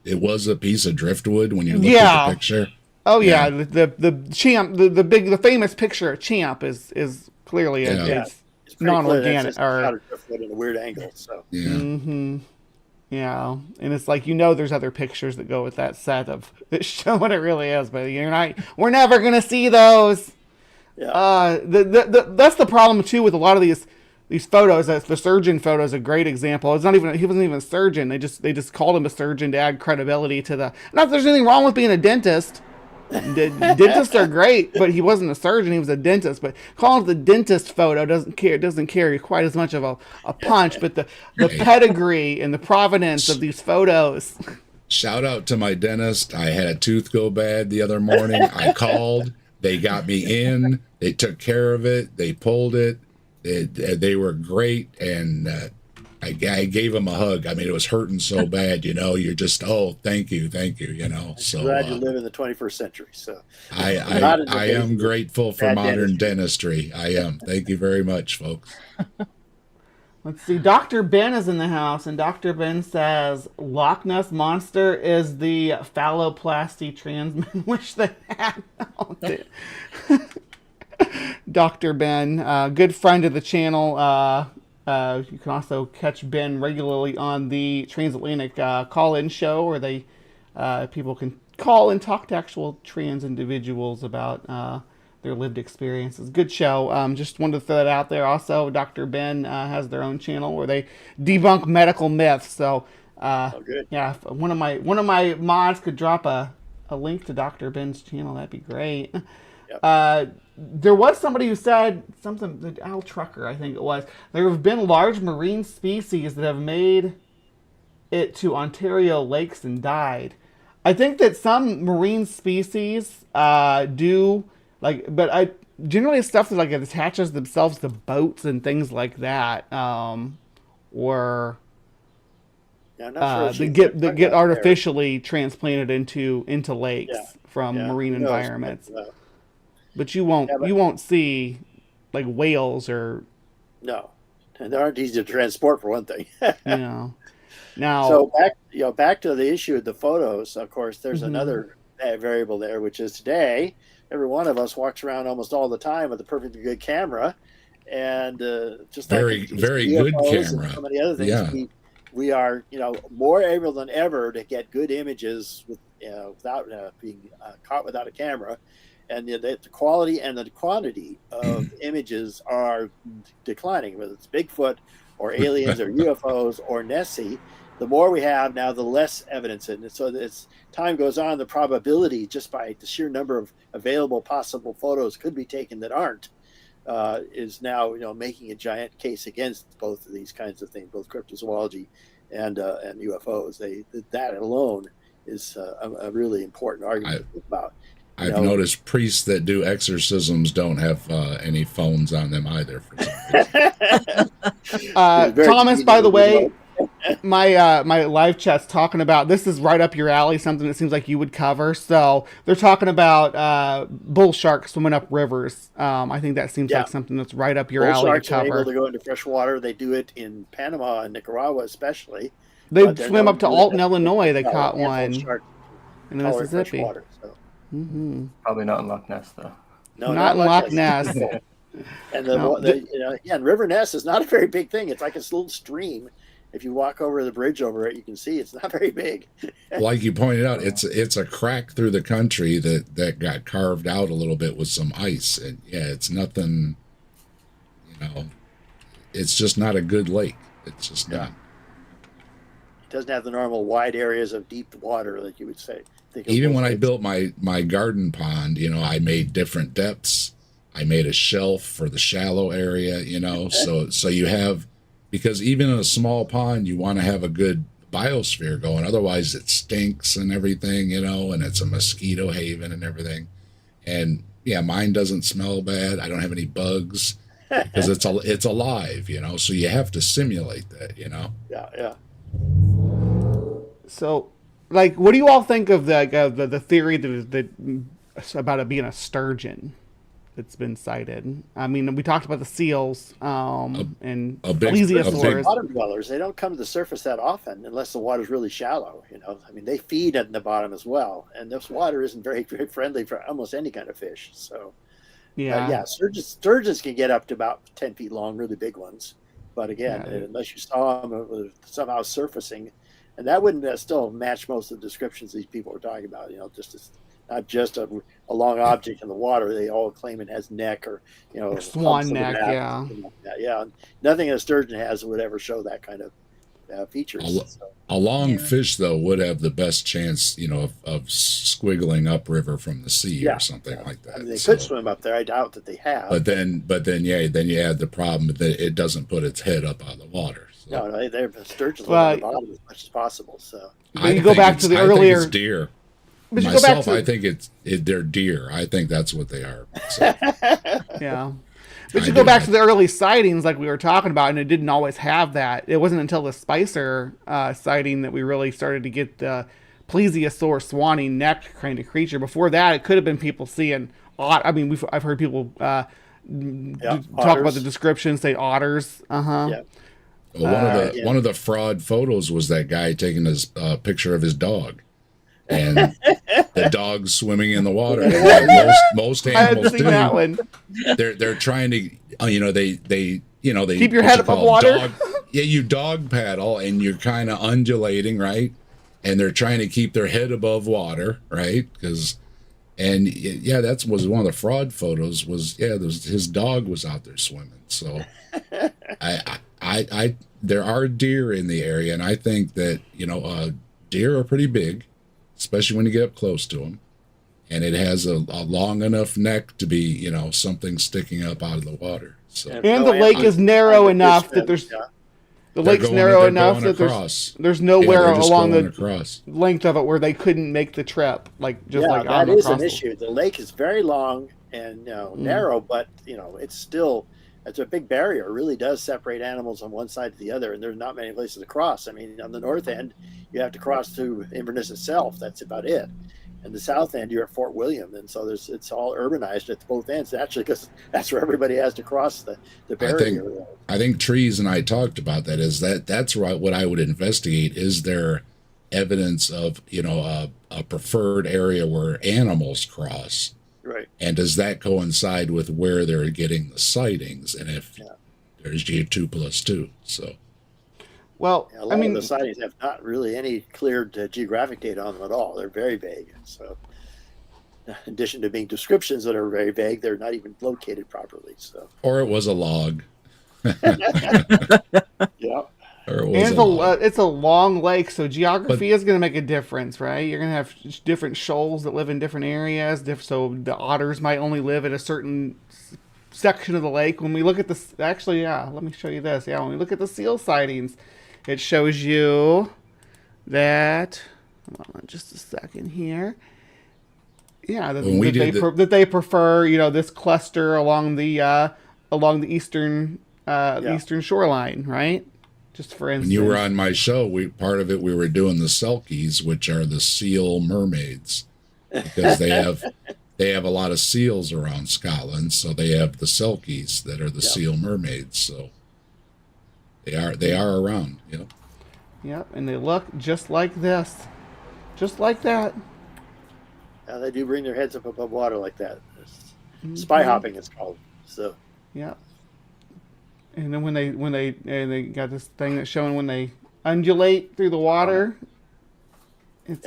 Speaker 5: it was a piece of driftwood when you looked at the picture?
Speaker 1: Oh yeah, the champ, the famous picture of Champ is clearly it's non-organic or
Speaker 4: driftwood in a weird angle. So
Speaker 1: yeah, and it's like, there's other pictures that go with that set of that show what it really is, but we're never gonna see those. Yeah. That's the problem too with a lot of these photos. The surgeon photo is a great example. He wasn't even a surgeon. They just called him a surgeon to add credibility to the. Not that there's anything wrong with being a dentist. Dentists are great, but he wasn't a surgeon. He was a dentist. But calling it the dentist photo doesn't carry quite as much of a punch. But the pedigree and the provenance of these photos.
Speaker 5: Shout out to my dentist. I had a tooth go bad the other morning. I called. They got me in. They took care of it. They pulled it. They were great, and I gave them a hug. I mean, it was hurting so bad, You're just, thank you, So
Speaker 4: glad you live in the 21st century. So
Speaker 5: I am grateful for modern dentistry. I am. Thank you very much, folks.
Speaker 1: Let's see. Dr. Ben is in the house, and Dr. Ben says Loch Ness Monster is the phalloplasty trans men wish they had. Dr. Ben, good friend of the channel. You can also catch Ben regularly on the Transatlantic call-in show, where people can call and talk to actual trans individuals about their lived experiences. Good show. Just wanted to throw that out there. Also, Dr. Ben has their own channel where they debunk medical myths. So,
Speaker 4: good.
Speaker 1: Yeah, if one of my mods could drop a link to Dr. Ben's channel, that'd be great. Yep. There was somebody who said something, Al Trucker, I think it was. There have been large marine species that have made it to Ontario lakes and died. I think that some marine species do, but generally stuff that it attaches themselves to boats and things like that, or that get artificially transplanted into lakes from marine environments. But you won't see whales or
Speaker 4: no, and they aren't easy to transport for one thing.
Speaker 1: Now,
Speaker 4: so back to the issue of the photos. Of course, there's another variable there, which is today every one of us walks around almost all the time with a perfectly good camera, and just
Speaker 5: very good camera.
Speaker 4: And so many other things, we are more able than ever to get good images without being caught without a camera. And the quality and the quantity of images are declining, whether it's Bigfoot or aliens or UFOs or Nessie. The more we have now, the less evidence. And so as time goes on, the probability, just by the sheer number of available possible photos could be taken that aren't, is now making a giant case against both of these kinds of things, both cryptozoology and UFOs. That alone is a really important argument to think about.
Speaker 5: I've noticed priests that do exorcisms don't have any phones on them either. For some reason.
Speaker 1: Thomas, by the way, my live chat's talking about, this is right up your alley, something that seems like you would cover. So they're talking about bull sharks swimming up rivers. I think that seems
Speaker 4: Yeah.
Speaker 1: like something that's right up your
Speaker 4: Bull
Speaker 1: alley to
Speaker 4: sharks are able
Speaker 1: cover.
Speaker 4: to go into fresh water. They do it in Panama and Nicaragua, especially.
Speaker 1: They
Speaker 4: But they're
Speaker 1: swim
Speaker 4: known
Speaker 1: up to
Speaker 4: do it
Speaker 1: Alton,
Speaker 4: in-
Speaker 1: Illinois. They
Speaker 4: well,
Speaker 1: caught
Speaker 4: a handful of
Speaker 1: one
Speaker 4: sharks
Speaker 1: in the
Speaker 4: tolerate fresh
Speaker 1: Mississippi.
Speaker 4: water. So.
Speaker 7: Probably not in Loch Ness though.
Speaker 4: No,
Speaker 1: Not in Loch Ness.
Speaker 4: And the,
Speaker 1: No,
Speaker 4: again, River Ness is not a very big thing. It's like a little stream. If you walk over the bridge over it, you can see it's not very big.
Speaker 5: Like you pointed out, it's a crack through the country that got carved out a little bit with some ice, and yeah, it's nothing. It's just not a good lake. It's just not.
Speaker 4: It doesn't have the normal wide areas of deep water like you would say.
Speaker 5: Even when I built my garden pond, I made different depths. I made a shelf for the shallow area, so you have, because even in a small pond, you want to have a good biosphere going. Otherwise it stinks and everything, and it's a mosquito haven and everything. And yeah, mine doesn't smell bad. I don't have any bugs because it's alive, so you have to simulate that,
Speaker 4: Yeah.
Speaker 1: So, like, what do you all think of the theory that about it being a sturgeon that's been cited? I mean, we talked about the seals and
Speaker 5: a big-
Speaker 1: plesiosaurs.
Speaker 4: Bottom dwellers, they don't come to the surface that often unless the water's really shallow. I mean, they feed at the bottom as well, and this water isn't very, very friendly for almost any kind of fish. So,
Speaker 1: Yeah.
Speaker 4: sturgeons can get up to about 10 feet long, really big ones. But again,
Speaker 1: Yeah.
Speaker 4: unless you saw them somehow surfacing, and that wouldn't still match most of the descriptions these people are talking about. Not just a long object in the water. They all claim it has neck or
Speaker 1: Swan
Speaker 4: humps on the
Speaker 1: neck,
Speaker 4: back,
Speaker 1: yeah.
Speaker 4: something like that. Yeah, nothing a sturgeon has would ever show that kind of features. So,
Speaker 5: A long fish, though, would have the best chance, of squiggling upriver from the sea or something like that.
Speaker 4: I mean, they
Speaker 5: So-
Speaker 4: could swim up there. I doubt that they have.
Speaker 5: But then you add the problem that it doesn't put its head up out of the water. So
Speaker 4: no, they're sturgeons
Speaker 1: Well,
Speaker 4: live on the bottom as much as possible. So
Speaker 1: But you go back to the
Speaker 5: I think
Speaker 1: earlier.
Speaker 5: it's deer.
Speaker 1: But you go back
Speaker 5: Myself,
Speaker 1: to
Speaker 5: I think they're deer. I think that's what they are. So,
Speaker 1: yeah. But
Speaker 5: I
Speaker 1: you go
Speaker 5: do.
Speaker 1: back to the early sightings, like we were talking about, and it didn't always have that. It wasn't until the Spicer sighting that we really started to get the plesiosaur swanny neck kind of creature. Before that, it could have been people seeing I mean, I've heard people talk about
Speaker 4: otters.
Speaker 1: the description, say otters.
Speaker 4: Yeah.
Speaker 5: Well, one of the fraud photos was that guy taking his picture of his dog, and the dog swimming in the water. And most
Speaker 1: I hadn't
Speaker 5: animals
Speaker 1: seen that one.
Speaker 5: They're trying to they
Speaker 1: Keep your head above water.
Speaker 5: You dog paddle and you're kind of undulating, right? And they're trying to keep their head above water, right? That was one of the fraud photos. His dog was out there swimming. So I there are deer in the area, and I think that deer are pretty big, especially when you get up close to them. And it has a long enough neck to be, something sticking up out of the water. So
Speaker 1: And the lake is narrow enough that there's the lake's narrow enough that there's nowhere along the length of it where they couldn't make the trip. Like just like
Speaker 4: that is an issue. The lake is very long and narrow, but it's a big barrier. It really does separate animals on one side to the other, and there's not many places to cross. I mean, on the north end, you have to cross through Inverness itself. That's about it. And the south end, you're at Fort William, and so it's all urbanized at both ends. Actually, because that's where everybody has to cross the barrier.
Speaker 5: I think Trees and I talked about that. That's what I would investigate. Is there evidence of a preferred area where animals cross?
Speaker 4: Right.
Speaker 5: And does that coincide with where they're getting the sightings? And if there's G2+2, so.
Speaker 1: Well,
Speaker 4: a lot of the sightings have not really any clear geographic data on them at all. They're very vague. So, in addition to being descriptions that are very vague, they're not even located properly. So,
Speaker 5: or it was a log.
Speaker 4: Yeah.
Speaker 1: It's a long lake, so geography is going to make a difference, right? You're going to have different shoals that live in different areas. So the otters might only live at a certain section of the lake. When we look at this, actually, let me show you this. Yeah, when we look at the seal sightings, it shows you that. Hold on, just a second here. Yeah, that they prefer, this cluster along the eastern eastern shoreline, right? Just for
Speaker 5: When
Speaker 1: instance.
Speaker 5: you were on my show, we were doing the selkies, which are the seal mermaids, because they have a lot of seals around Scotland, so they have the selkies that are the seal mermaids. So they are around, you know.
Speaker 1: Yep, and they look just like this, just like that.
Speaker 4: They do bring their heads up above water like that. Spy hopping, it's called. So.
Speaker 1: Yep. And then when they got this thing that's showing when they undulate through the water.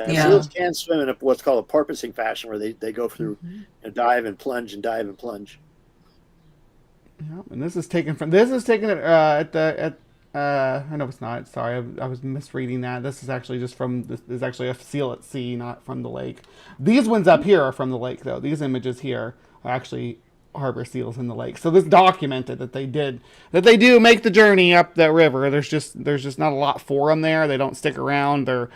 Speaker 4: Seals can swim in what's called a porpoising fashion, where they go through, dive and plunge and dive and plunge.
Speaker 1: Yeah, and this is taken it no, it's not. Sorry, I was misreading that. This is actually just from this is actually a seal at sea, not from the lake. These ones up here are from the lake, though. These images here are actually harbor seals in the lake. So this documented that they do make the journey up the river. There's just not a lot for them there. They don't stick around. They're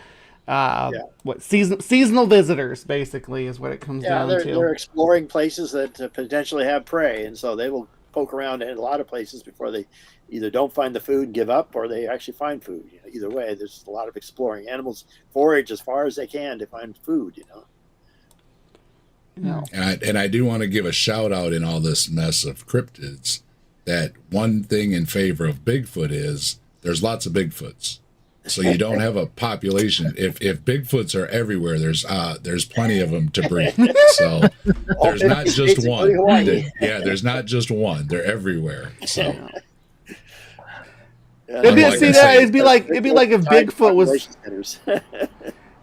Speaker 1: seasonal visitors, basically, is what it comes down to.
Speaker 4: They're exploring places that potentially have prey, and so they will poke around in a lot of places before they either don't find the food and give up, or they actually find food. Either way, there's a lot of exploring. Animals forage as far as they can to find food.
Speaker 1: No.
Speaker 5: And I do want to give a shout out in all this mess of cryptids that one thing in favor of Bigfoot is there's lots of Bigfoots. So you don't have a population. If Bigfoots are everywhere, there's plenty of them to breed. So there's not just one. There's not just one. They're everywhere. So
Speaker 1: it'd be like if Bigfoot was.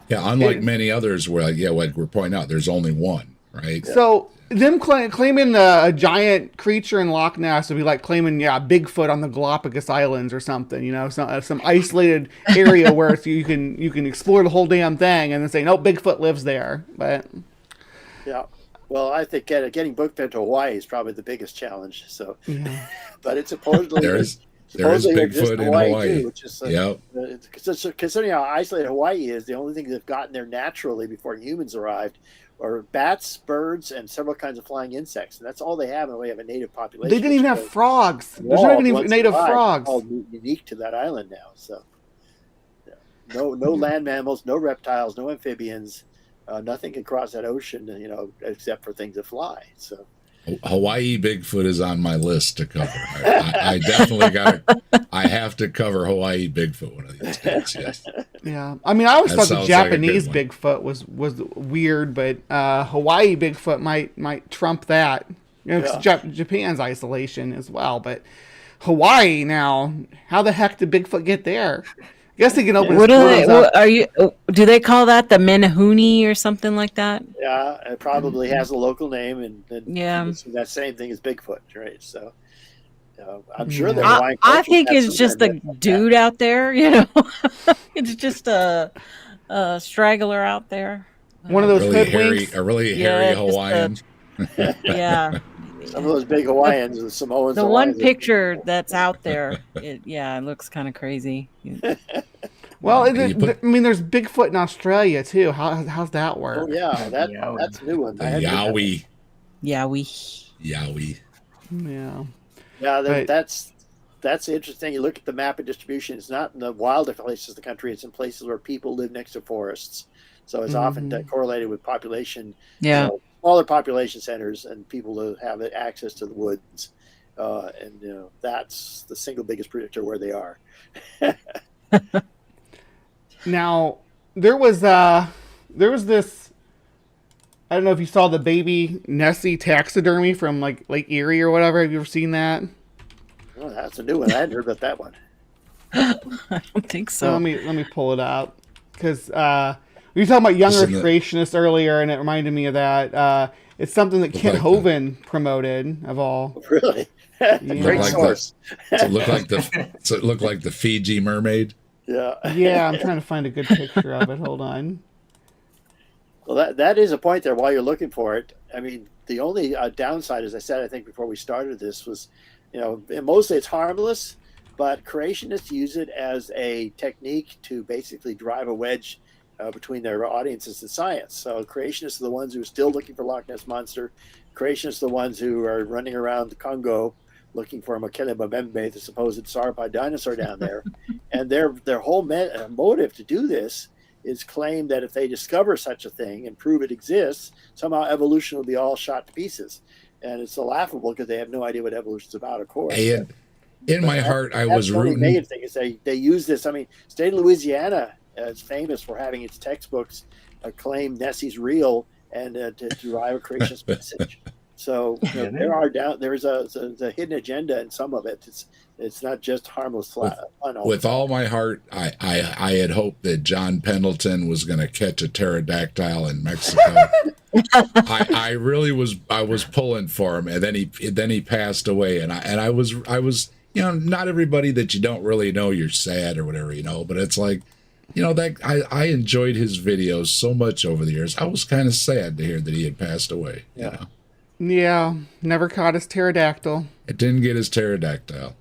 Speaker 5: Yeah, unlike many others where like we're pointing out, there's only one, right?
Speaker 1: So them claiming a giant creature in Loch Ness would be like claiming Bigfoot on the Galapagos Islands or something, some isolated area where you can explore the whole damn thing and then say no, Bigfoot lives there. But
Speaker 4: well, I think getting Bigfoot to Hawaii is probably the biggest challenge. So, but it's supposedly
Speaker 5: there is Bigfoot in Hawaii
Speaker 4: too, which is considering how isolated Hawaii is. The only thing they've gotten there naturally before humans arrived are bats, birds, and several kinds of flying insects, and that's all they have in the way of a native population.
Speaker 1: They didn't even have frogs. There's not even native frogs.
Speaker 4: All unique to that island now. So, no land mammals, no reptiles, no amphibians. Nothing can cross that ocean, except for things that fly. So.
Speaker 5: Hawaii Bigfoot is on my list to cover. I definitely I have to cover Hawaii Bigfoot one of these days. Yes.
Speaker 1: Yeah, I mean, I always thought the Japanese Bigfoot was weird, but Hawaii Bigfoot might trump that. Japan's isolation as well, but Hawaii now, how the heck did Bigfoot get there? I guess he can open his portals up.
Speaker 6: Do they call that the Menehune or something like that?
Speaker 4: Yeah, it probably has a local name, and
Speaker 6: it's
Speaker 4: that same thing as Bigfoot, right? So I'm sure that
Speaker 6: I think it's just a dude out there, It's just a straggler out there.
Speaker 1: One of those
Speaker 5: a really hairy Hawaiian.
Speaker 4: Some of those big Hawaiians with Samoans.
Speaker 6: The one picture that's out there, it looks kind of crazy.
Speaker 1: Well, there's Bigfoot in Australia too. How's that work?
Speaker 4: Oh yeah, that's a new one.
Speaker 5: Yowie.
Speaker 1: Yeah.
Speaker 4: Yeah, that's interesting. You look at the map of distribution. It's not in the wildest places of the country. It's in places where people live next to forests. So it's often correlated with population.
Speaker 6: Yeah.
Speaker 4: Smaller population centers and people who have access to the woods, and that's the single biggest predictor where they are.
Speaker 1: Now there was this. I don't know if you saw the baby Nessie taxidermy from like Lake Erie or whatever. Have you ever seen that?
Speaker 4: Oh, that's a new one. I hadn't heard about that one.
Speaker 6: I don't think so.
Speaker 1: Let me pull it out because. We were talking about younger creationists earlier, and it reminded me of that. It's something that Kent Hovind promoted, of all.
Speaker 4: Really? Great source.
Speaker 5: Does it look like the Fiji mermaid?
Speaker 4: Yeah.
Speaker 1: Yeah, I'm trying to find a good picture of it. Hold on.
Speaker 4: Well, that is a point there while you're looking for it. I mean, the only downside, as I said, I think before we started this was, mostly it's harmless, but creationists use it as a technique to basically drive a wedge between their audiences and science. So creationists are the ones who are still looking for Loch Ness Monster. Creationists are the ones who are running around the Congo looking for Makele Mbembe, the supposed sauropod dinosaur down there. And their whole motive to do this is claim that if they discover such a thing and prove it exists, somehow evolution will be all shot to pieces. And it's so laughable because they have no idea what evolution's about, of course.
Speaker 5: And in my heart, I was rooting.
Speaker 4: The thing is they use this. I mean, state of Louisiana is famous for having its textbooks claim Nessie's real and to derive a creationist message. So there's a hidden agenda in some of it. It's not just harmless fun.
Speaker 5: With all my heart, I had hoped that John Pendleton was going to catch a pterodactyl in Mexico. I really was. I was pulling for him, and then he passed away. And I was not everybody that you don't really know, you're sad or whatever, but it's like, that I enjoyed his videos so much over the years. I was kind of sad to hear that he had passed away.
Speaker 4: Yeah.
Speaker 1: Yeah, never caught his pterodactyl.
Speaker 5: It didn't get his pterodactyl.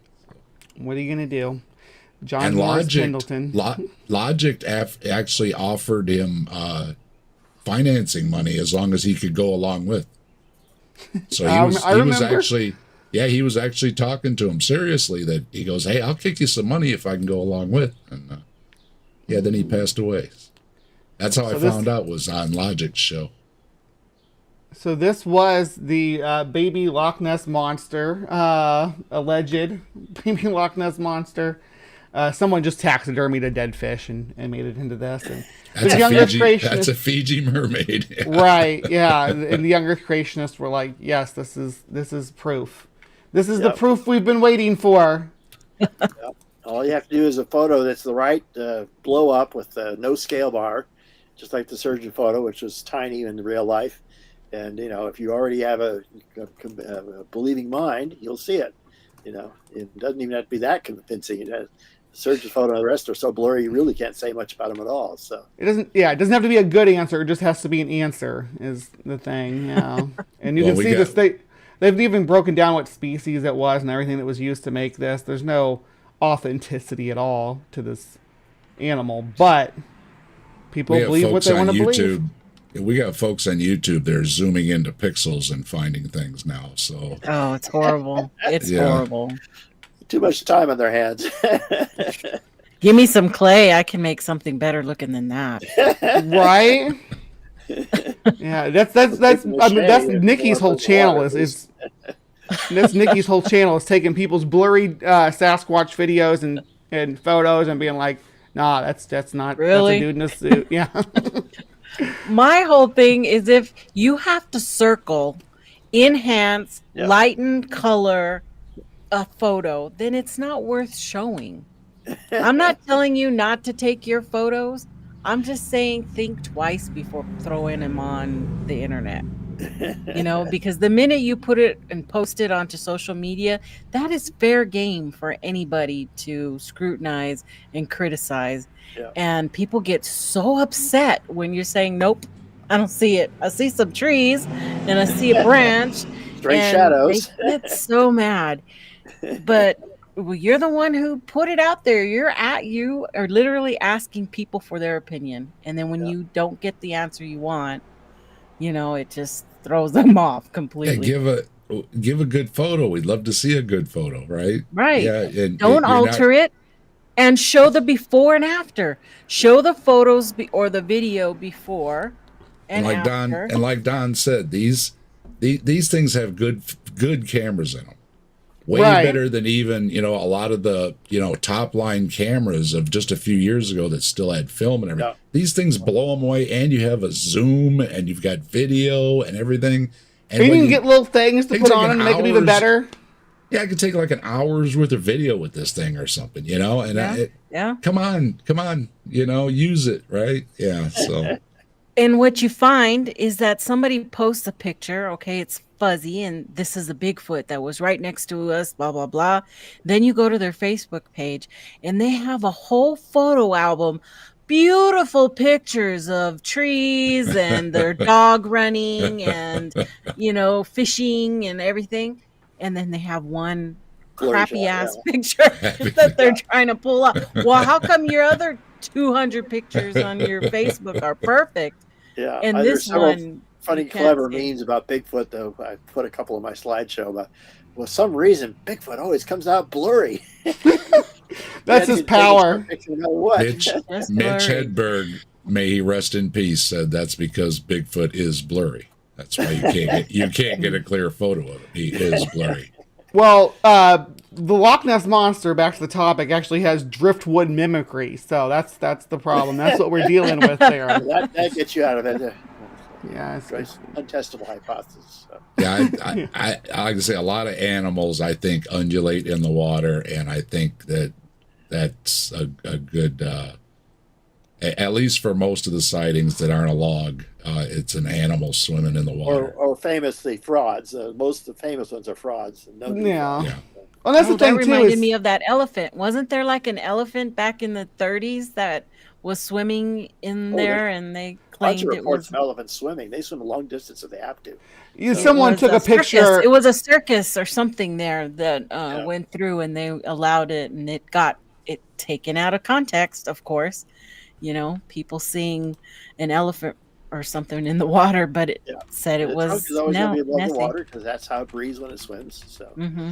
Speaker 1: What are you gonna do, John
Speaker 5: and
Speaker 1: Morris Pendleton?
Speaker 5: Logic actually offered him financing money as long as he could go along with. So he was actually talking to him seriously. That he goes, "Hey, I'll kick you some money if I can go along with." And then he passed away. That's how I found out, was on Logic's show.
Speaker 1: So this was the baby Loch Ness monster, alleged baby Loch Ness monster. Someone just taxidermied a dead fish and made it into this. And
Speaker 5: that's a Fiji mermaid.
Speaker 1: Right, yeah. And the younger creationists were like, yes, this is proof. This is the proof we've been waiting for.
Speaker 4: Yep. All you have to do is a photo that's the right blow up with no scale bar, just like the surgeon photo, which was tiny in real life. And, if you already have a believing mind, you'll see it. It doesn't even have to be that convincing. The surgeon's photo and the rest are so blurry, you really can't say much about them at all. So
Speaker 1: it doesn't have to be a good answer. It just has to be an answer is the thing. Yeah. And you can see this. They've even broken down what species it was and everything that was used to make this. There's no authenticity at all to this animal, but people believe what they want to believe.
Speaker 5: We got folks on YouTube that are zooming into pixels and finding things now. So
Speaker 6: it's horrible. It's horrible.
Speaker 4: Too much time on their hands.
Speaker 6: Give me some clay. I can make something better looking than that.
Speaker 1: Right? Yeah, that's Nikki's whole channel is that's Nikki's whole channel is taking people's blurry Sasquatch videos and photos and being like, nah, that's not
Speaker 6: really,
Speaker 1: that's a dude in a suit. Yeah.
Speaker 6: My whole thing is, if you have to circle, enhance, lighten, color a photo, then it's not worth showing. I'm not telling you not to take your photos. I'm just saying think twice before throwing them on the internet. Because the minute you put it and post it onto social media, that is fair game for anybody to scrutinize and criticize. Yeah. And people get so upset when you're saying, nope, I don't see it. I see some trees and I see a branch.
Speaker 4: Straight shadows.
Speaker 6: They get so mad. But you're the one who put it out there. You are literally asking people for their opinion. And then when you don't get the answer you want, it just throws them off completely.
Speaker 5: Yeah, give a good photo. We'd love to see a good photo, right?
Speaker 6: Right.
Speaker 5: Yeah, and
Speaker 6: don't alter it, and show the before and after. Show the photos or the video before and
Speaker 5: like
Speaker 6: after.
Speaker 5: Like Don said, these things have good cameras in them. Way better than even, a lot of the, top line cameras of just a few years ago that still had film and everything. Yeah. These things blow them away, and you have a zoom and you've got video and everything.
Speaker 1: And you can get little things to put on and make it even better.
Speaker 5: Yeah, I could take like an hour's worth of video with this thing or something, and come on, use it, right? Yeah. So.
Speaker 6: And what you find is that somebody posts a picture, okay, it's fuzzy, and this is a Bigfoot that was right next to us, blah, blah, blah. Then you go to their Facebook page, and they have a whole photo album, beautiful pictures of trees and their dog running and, fishing and everything. And then they have one crappy ass picture that they're trying to pull up. Well, how come your other 200 pictures on your Facebook are perfect?
Speaker 4: Yeah,
Speaker 6: and this one
Speaker 4: funny, clever memes about Bigfoot, though. I put a couple of my slideshow about for some reason, Bigfoot always comes out blurry.
Speaker 1: That's his power.
Speaker 4: No matter what.
Speaker 5: Mitch
Speaker 6: Just
Speaker 5: Mitch
Speaker 6: blurry.
Speaker 5: Hedberg, may he rest in peace, said that's because Bigfoot is blurry. That's why you can't get a clear photo of him. He is blurry.
Speaker 1: Well, the Loch Ness monster, back to the topic, actually has driftwood mimicry, so that's the problem. That's what we're dealing with there.
Speaker 4: That gets you out of it.
Speaker 1: Yeah,
Speaker 4: It's untestable hypothesis. So.
Speaker 5: Yeah, I like to say a lot of animals I think undulate in the water, and I think that's a good, at least for most of the sightings that aren't a log, it's an animal swimming in the water.
Speaker 4: Or famously frauds. Most of the famous ones are frauds.
Speaker 1: Yeah.
Speaker 5: Yeah.
Speaker 1: Well, that's the
Speaker 6: That
Speaker 1: thing too.
Speaker 6: reminded
Speaker 1: Is,
Speaker 6: me of that elephant. Wasn't there like an elephant back in the 30s that was swimming in there, and they
Speaker 4: Bunch
Speaker 6: claimed
Speaker 4: of
Speaker 6: it
Speaker 4: reports
Speaker 6: was
Speaker 4: of elephants swimming. They swim a long distance if they have to.
Speaker 1: someone
Speaker 6: was
Speaker 1: took a
Speaker 6: circus.
Speaker 1: picture.
Speaker 6: It was a circus or something there that went through, and they allowed it, and it got it taken out of context, of course. You know, people seeing an elephant or something in the water, but it said it
Speaker 4: The
Speaker 6: was
Speaker 4: trunk is always going to be above
Speaker 6: Nessie.
Speaker 4: the water because that's how it breathes when it swims. So.
Speaker 6: Mm-hmm.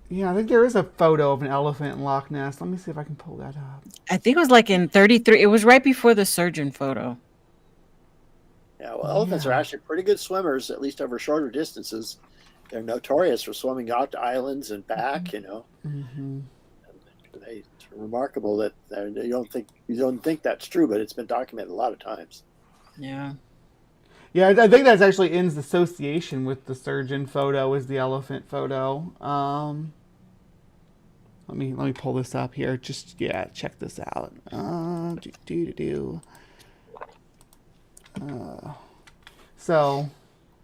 Speaker 1: Yeah, I think there is a photo of an elephant in Loch Ness. Let me see if I can pull that up.
Speaker 6: I think it was like in 33. It was right before the surgeon photo.
Speaker 4: Yeah, well, elephants are actually pretty good swimmers, at least over shorter distances. They're notorious for swimming out to islands and back. You know, it's remarkable that you don't think that's true, but it's been documented a lot of times.
Speaker 6: Yeah.
Speaker 1: Yeah, I think that's actually in association with the surgeon photo is the elephant photo. Let me pull this up here. Just check this out. So.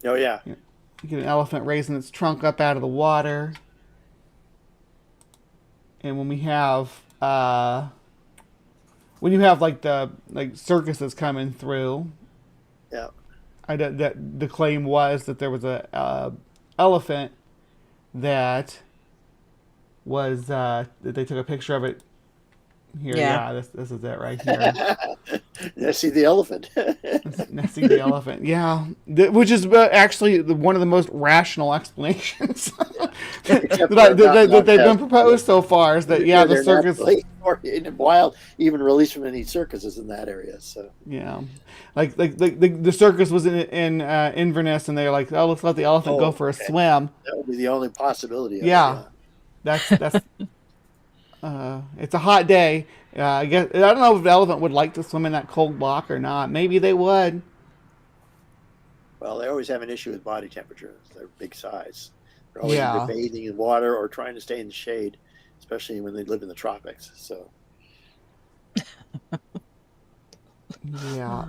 Speaker 4: Oh yeah.
Speaker 1: You get an elephant raising its trunk up out of the water, and when you have like circuses coming through.
Speaker 4: Yeah.
Speaker 1: That the claim was that there was a elephant that was that they took a picture of it here. Yeah, this is it right here.
Speaker 4: Nessie the elephant.
Speaker 1: Nessie the elephant. Yeah, which is actually one of the most rational explanations that they've been proposed so far. Is that the circus
Speaker 4: or wild, even released from any circuses in that area. So
Speaker 1: like the circus was in Inverness, and they're like, oh, let's let the elephant go for a swim.
Speaker 4: That would be the only possibility.
Speaker 1: That's it's a hot day. I guess I don't know if the elephant would like to swim in that cold loch or not. Maybe they would.
Speaker 4: Well, they always have an issue with body temperature. They're big size. They're always either bathing in water or trying to stay in the shade, especially when they live in the tropics. So.
Speaker 1: Yeah.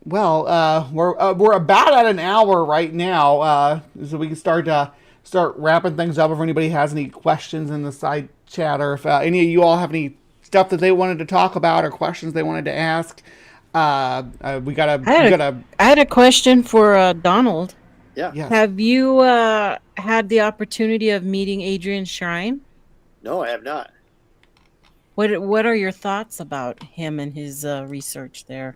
Speaker 1: Well, we're about at an hour right now, so we can start wrapping things up. If anybody has any questions in the side chat, or if any of you all have any stuff that they wanted to talk about or questions they wanted to ask, I
Speaker 6: had a question for Donald.
Speaker 4: Yeah.
Speaker 1: Yes.
Speaker 6: Have you had the opportunity of meeting Adrian Shrine?
Speaker 4: No, I have not.
Speaker 6: What are your thoughts about him and his research there?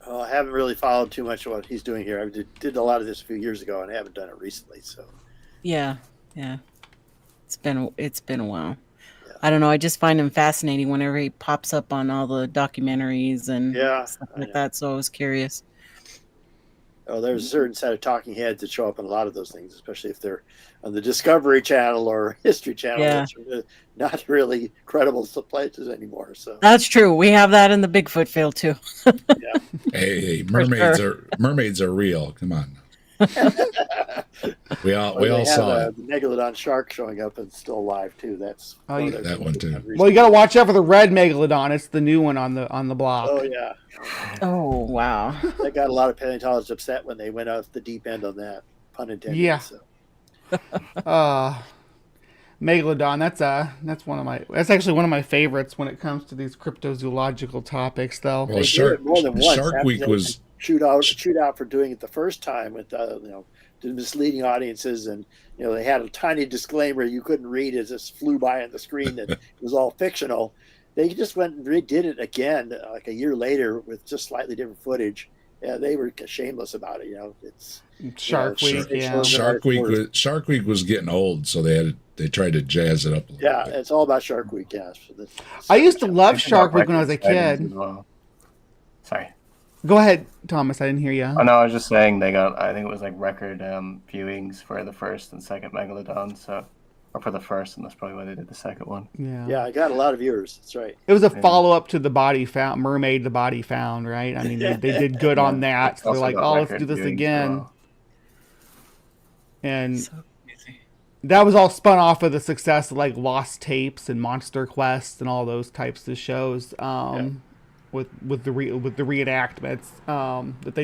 Speaker 4: Well, I haven't really followed too much of what he's doing here. I did a lot of this a few years ago, and I haven't done it recently. So.
Speaker 6: Yeah. It's been a while. Yeah. I don't know. I just find him fascinating whenever he pops up on all the documentaries and stuff like that. So I was curious.
Speaker 4: Oh, there's a certain set of talking heads that show up in a lot of those things, especially if they're on the Discovery Channel or History Channel.
Speaker 6: Yeah.
Speaker 4: Which are not really credible places anymore. So
Speaker 6: that's true. We have that in the Bigfoot field too.
Speaker 4: Yeah.
Speaker 5: Hey, mermaids are real. Come on. we all saw
Speaker 4: the megalodon shark showing up and still alive too. That's
Speaker 5: that one too.
Speaker 1: Well, you got to watch out for the red megalodon. It's the new one on the block.
Speaker 4: Oh yeah.
Speaker 6: Oh wow.
Speaker 4: That got a lot of paleontologists upset when they went off the deep end on that. Pun intended.
Speaker 1: Yeah.
Speaker 4: So.
Speaker 1: Megalodon. That's actually one of my favorites when it comes to these cryptozoological topics, though.
Speaker 5: Well, Shark Week was
Speaker 4: shoot out for doing it the first time with the misleading audiences, and they had a tiny disclaimer you couldn't read as this flew by on the screen that it was all fictional. They just went and redid it again like a year later with just slightly different footage, Yeah, they were shameless about it. It's
Speaker 1: Shark Week,
Speaker 4: they
Speaker 1: yeah.
Speaker 4: showed them at its worst.
Speaker 5: Shark Week was getting old, so they tried to jazz it up a little
Speaker 4: Yeah,
Speaker 5: bit.
Speaker 4: it's all about Shark Week. Yeah, so
Speaker 1: I used to love
Speaker 7: They
Speaker 1: Shark
Speaker 7: got
Speaker 1: Week when I was a
Speaker 7: record sightings
Speaker 1: kid.
Speaker 7: as well. Sorry.
Speaker 1: Go ahead, Thomas. I didn't hear you.
Speaker 7: Oh no, I was just saying they got. I think it was like record viewings for the first and second Megalodon. So, or for the first, and that's probably why they did the second one.
Speaker 4: Yeah, I got a lot of viewers. That's right.
Speaker 1: It was a follow up to the body found, Mermaid, the body found, right? I mean, they did good on that.
Speaker 7: It's
Speaker 1: So they're
Speaker 7: also
Speaker 1: like,
Speaker 7: got
Speaker 1: oh, let's
Speaker 7: record
Speaker 1: do this
Speaker 7: viewings as
Speaker 1: again.
Speaker 7: well.
Speaker 1: And
Speaker 6: So crazy.
Speaker 1: that was all spun off of the success of like Lost Tapes and Monster Quest and all those types of shows. With the reenactments that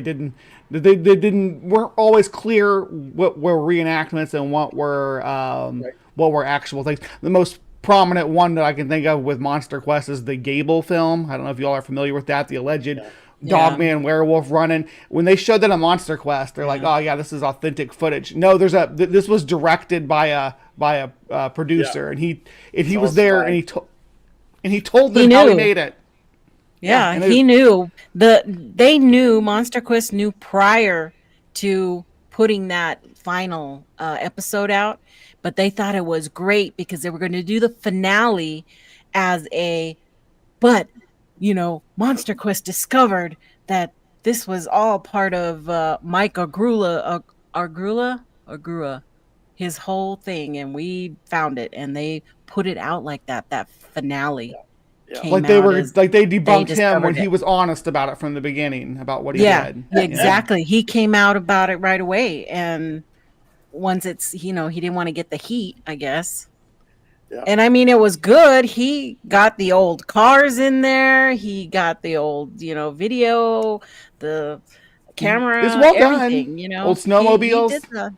Speaker 1: they weren't always clear what were reenactments and what were actual things. The most prominent one that I can think of with Monster Quest is the Gable film. I don't know if you all are familiar with that. The alleged Dogman werewolf running. When they showed that on Monster Quest, they're like, "Oh yeah, this is authentic footage." No, this was directed by a producer, and he was there, and he told them how he made it.
Speaker 6: Yeah, he knew. They knew, Monster Quest knew prior to putting that final episode out, but they thought it was great because they were going to do the finale as but Monster Quest discovered that this was all part of Mike Agrula, his whole thing, and we found it, and they put it out like that finale.
Speaker 1: Like they debunked him when he was honest about it from the beginning about what he did.
Speaker 6: Yeah, exactly. He came out about it right away, and once it's he didn't want to get the heat, I guess. Yeah. And I mean, it was good. He got the old cars in there. He got the old video, the camera,
Speaker 1: it's well
Speaker 6: everything.
Speaker 1: Done. Old snowmobiles.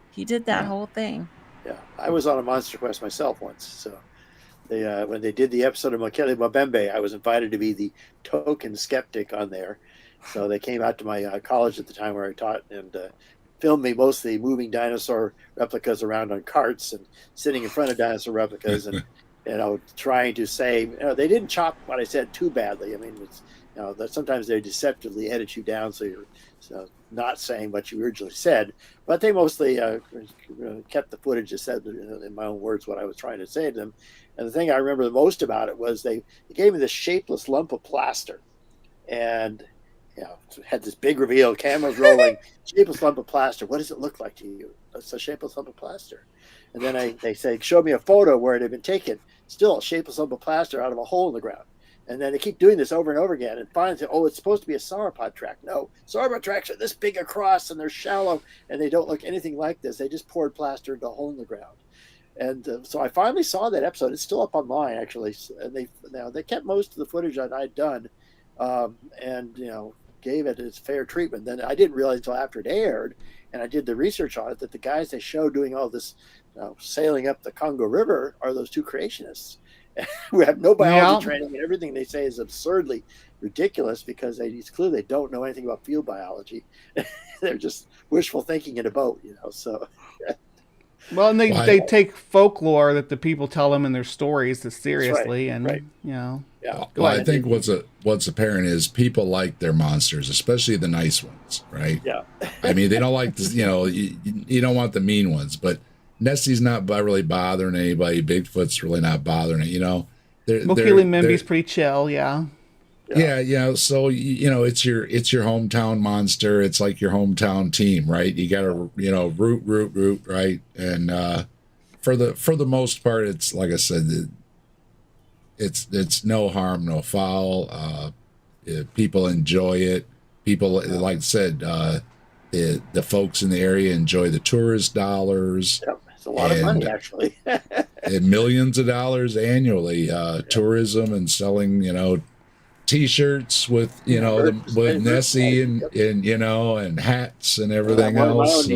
Speaker 6: He did that whole thing.
Speaker 4: Yeah, I was on a Monster Quest myself once, so. When they did the episode of Mokele Mbembe, I was invited to be the token skeptic on there. So they came out to my college at the time where I taught and filmed me mostly moving dinosaur replicas around on carts and sitting in front of dinosaur replicas and trying to say they didn't chop what I said too badly. I mean, it's that sometimes they deceptively edit you down so you're not saying what you originally said, but they mostly kept the footage that said in my own words what I was trying to say to them. And the thing I remember the most about it was they gave me this shapeless lump of plaster, and had this big reveal, cameras rolling, shapeless lump of plaster. What does it look like to you? It's a shapeless lump of plaster. And then they say, show me a photo where it had been taken, still a shapeless lump of plaster out of a hole in the ground. And then they keep doing this over and over again, and finally say, oh, it's supposed to be a sauropod track. No, sauropod tracks are this big across, and they're shallow, and they don't look anything like this. They just poured plaster into a hole in the ground. And so I finally saw that episode. It's still up online, actually. And they kept most of the footage that I'd done, and gave it its fair treatment. Then I didn't realize until after it aired, and I did the research on it, that the guys they show doing all this sailing up the Congo River are those two creationists who have no biology training, and everything they say is absurdly ridiculous because it's clear they don't know anything about field biology. They're just wishful thinking in a boat, So.
Speaker 1: Well, and they take folklore that the people tell them in their stories seriously,
Speaker 4: right.
Speaker 1: Yeah.
Speaker 5: Well, I think what's apparent is people like their monsters, especially the nice ones, right?
Speaker 4: Yeah.
Speaker 5: I mean, they don't like this. You don't want the mean ones, but Nessie's not really bothering anybody. Bigfoot's really not bothering it.
Speaker 1: Mokele Mbembe's pretty chill. Yeah.
Speaker 5: Yeah. So it's your hometown monster. It's like your hometown team, right? You got to root, right? And for the most part, it's like I said, it's no harm, no foul. People enjoy it. People, like I said, the folks in the area enjoy the tourist dollars.
Speaker 4: Yep. It's a lot of money, actually.
Speaker 5: And millions of dollars annually, tourism and selling, T-shirts with with Nessie and hats and everything else.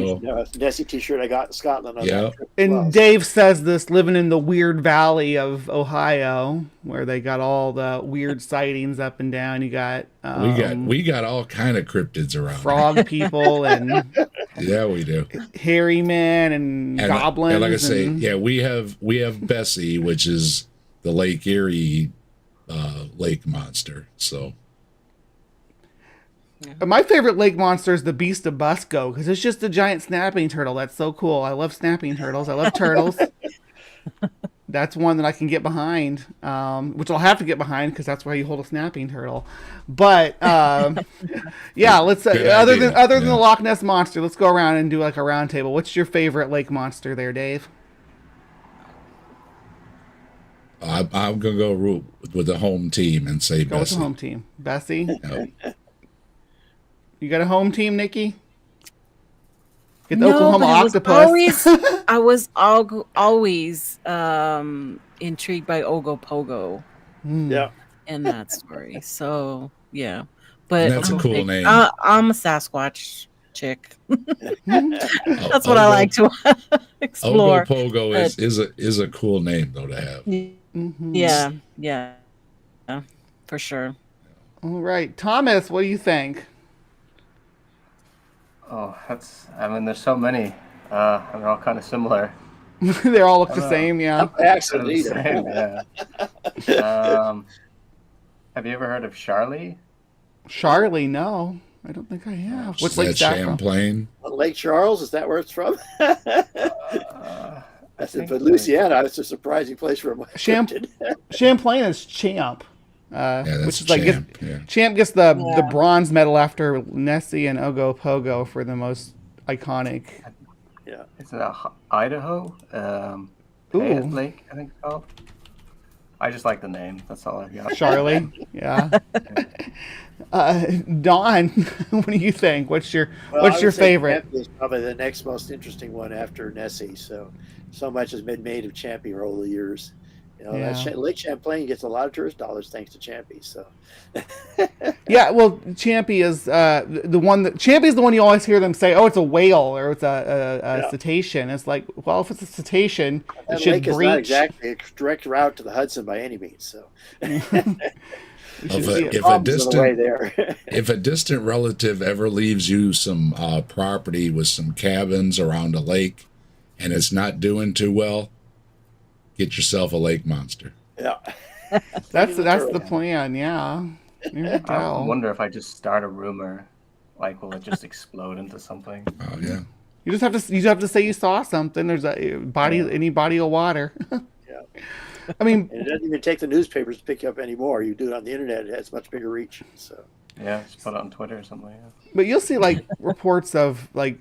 Speaker 4: Nessie T-shirt I got in Scotland.
Speaker 1: And Dave says this living in the weird valley of Ohio, where they got all the weird sightings up and down. You got
Speaker 5: we got all kind of cryptids around.
Speaker 1: Frog people and
Speaker 5: yeah, we do.
Speaker 1: Hairy men and goblins.
Speaker 5: And like I say, we have Bessie, which is the Lake Erie lake monster. So
Speaker 1: My favorite lake monster is the Beast of Busco because it's just a giant snapping turtle. That's so cool. I love snapping turtles. I love turtles. That's one that I can get behind, which I'll have to get behind because that's why you hold a snapping turtle. But yeah, let's
Speaker 5: Good
Speaker 1: other
Speaker 5: idea.
Speaker 1: than the
Speaker 5: Yeah.
Speaker 1: Loch Ness monster, let's go around and do like a round table. What's your favorite lake monster there, Dave?
Speaker 5: I'm gonna go with the home team and say
Speaker 1: Go with the
Speaker 5: Bessie.
Speaker 1: home team, Bessie.
Speaker 5: Yep.
Speaker 1: You got a home team, Nikki? Get the
Speaker 6: No,
Speaker 1: Oklahoma
Speaker 6: but
Speaker 1: octopus.
Speaker 6: I was always intrigued by Ogo Pogo
Speaker 4: Yeah.
Speaker 6: in that story. So yeah,
Speaker 5: And
Speaker 6: but
Speaker 5: that's a cool name.
Speaker 6: I'm a Sasquatch chick.
Speaker 5: Oh,
Speaker 6: That's what I like to explore.
Speaker 5: Ogopogo
Speaker 6: but-
Speaker 5: is a cool name though to have.
Speaker 6: Yeah, yeah, for sure.
Speaker 1: All right, Thomas, what do you think?
Speaker 7: Oh, I mean, there's so many. And they're all kind of similar.
Speaker 1: They all look the same, yeah.
Speaker 4: Accident
Speaker 7: Kind of
Speaker 4: either.
Speaker 7: the same, yeah. Have you ever heard of Charlie?
Speaker 1: Charlie, no, I don't think I have.
Speaker 5: Is
Speaker 1: What's Lake
Speaker 5: that
Speaker 1: Saffron?
Speaker 5: Champlain?
Speaker 4: Lake Charles, is that where it's from? I said, but Louisiana, it's a surprising place for a cryptid.
Speaker 1: Champlain is Champ.
Speaker 5: Yeah, that's
Speaker 1: which is like
Speaker 5: Champ. Yeah.
Speaker 1: Champ gets the bronze medal after Nessie and Ogo Pogo for the most iconic.
Speaker 4: Yeah.
Speaker 7: It's in Idaho.
Speaker 1: Ooh.
Speaker 7: Fayette Lake, I think it's called. I just like the name. That's all I've got.
Speaker 1: Charlie, yeah. Don, what do you think? What's your favorite?
Speaker 4: Champy is probably the next most interesting one after Nessie. So much has been made of Champy over the years. You know,
Speaker 1: Yeah.
Speaker 4: Lake Champlain gets a lot of tourist dollars thanks to Champy. So
Speaker 1: Yeah, well, Champy is the one that Champy is the one you always hear them say, "Oh, it's a whale or it's a cetacean." It's like, well, if it's a cetacean, it
Speaker 4: that
Speaker 1: should
Speaker 4: lake is
Speaker 1: breach.
Speaker 4: not exactly a direct route to the Hudson by any means. So
Speaker 1: You should see it.
Speaker 5: If a
Speaker 4: problems on the way
Speaker 5: distant
Speaker 4: there.
Speaker 5: if a distant relative ever leaves you some property with some cabins around a lake, and it's not doing too well, get yourself a lake monster.
Speaker 4: Yeah.
Speaker 1: That's the plan. Yeah. There you
Speaker 7: I
Speaker 1: go.
Speaker 7: wonder if I just start a rumor, like, will it just explode into something?
Speaker 5: Oh yeah.
Speaker 1: You just have to say you saw something. There's any body of water.
Speaker 4: Yeah.
Speaker 1: I mean,
Speaker 4: And it doesn't even take the newspapers to pick you up anymore. You do it on the internet; it has much bigger reach. So
Speaker 7: Yeah, just put it on Twitter or something. Yeah.
Speaker 1: but you'll see like reports of like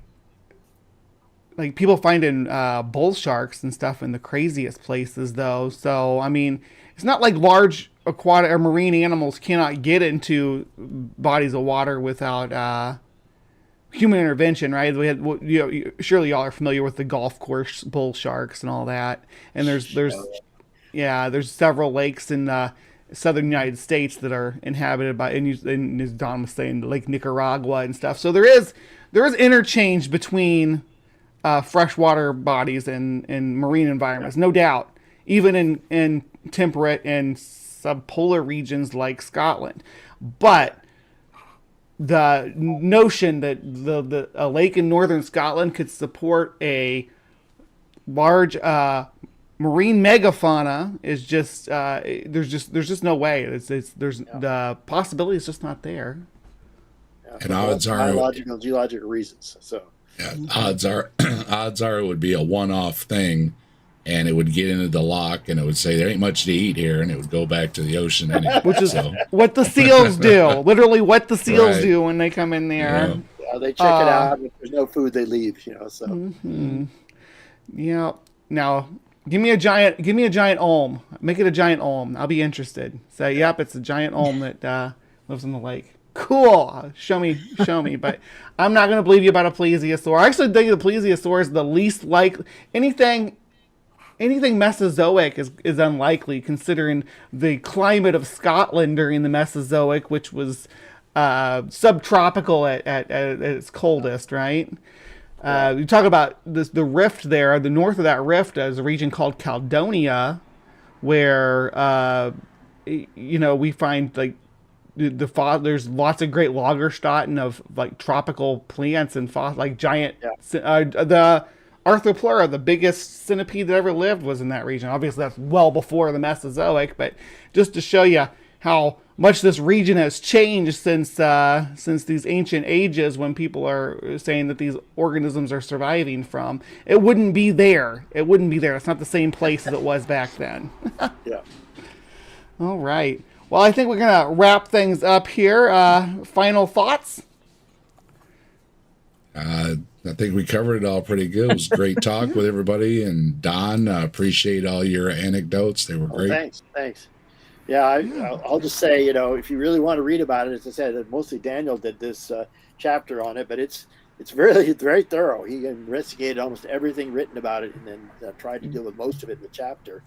Speaker 1: people finding bull sharks and stuff in the craziest places though. So I mean, it's not like large aquatic or marine animals cannot get into bodies of water without human intervention, right? We had surely y'all are familiar with the golf course bull sharks and all that. And there's several lakes in the southern United States that are inhabited by, and as Don was saying, Lake Nicaragua and stuff. So there is interchange between freshwater bodies and marine environments, no doubt, even in temperate and subpolar regions like Scotland. But the notion that a lake in northern Scotland could support a large marine megafauna is just there's just no way. The possibility is just not there.
Speaker 5: And odds are
Speaker 4: biological, geological reasons. So
Speaker 5: yeah, odds are it would be a one-off thing, and it would get into the lock, and it would say there ain't much to eat here, and it would go back to the ocean anyway.
Speaker 1: Which is
Speaker 5: so,
Speaker 1: what the seals do. Literally, what the seals
Speaker 5: Right.
Speaker 1: do when they come in there.
Speaker 5: Yeah.
Speaker 4: yeah, they check it out. If there's no food, they leave. You know. So
Speaker 1: Yeah. Now, give me a giant olm. Make it a giant olm. I'll be interested. Say, yep, it's a giant olm that lives in the lake. Cool. Show me. But I'm not going to believe you about a plesiosaur. I actually think the plesiosaur is the least likely. Anything Mesozoic is unlikely, considering the climate of Scotland during the Mesozoic, which was subtropical at its coldest, right? You talk about the rift there. The north of that rift is a region called Caledonia, where we find like there's lots of great Lagerstätten of like tropical plants and like giant the Arthropleura, the biggest centipede that ever lived, was in that region. Obviously, that's well before the Mesozoic, but just to show you how much this region has changed since these ancient ages, when people are saying that these organisms are surviving from. It wouldn't be there. It wouldn't be there. It's not the same place as it was back then.
Speaker 4: Yeah.
Speaker 1: All right. Well, I think we're gonna wrap things up here. Final thoughts?
Speaker 5: I think we covered it all pretty good. It was great talk with everybody. And Don, appreciate all your anecdotes. They were great.
Speaker 4: Thanks. Yeah, I'll just say, you know, if you really want to read about it, as I said, mostly Daniel did this chapter on it, but it's very thorough. He investigated almost everything written about it, and then tried to deal with most of it in the chapter.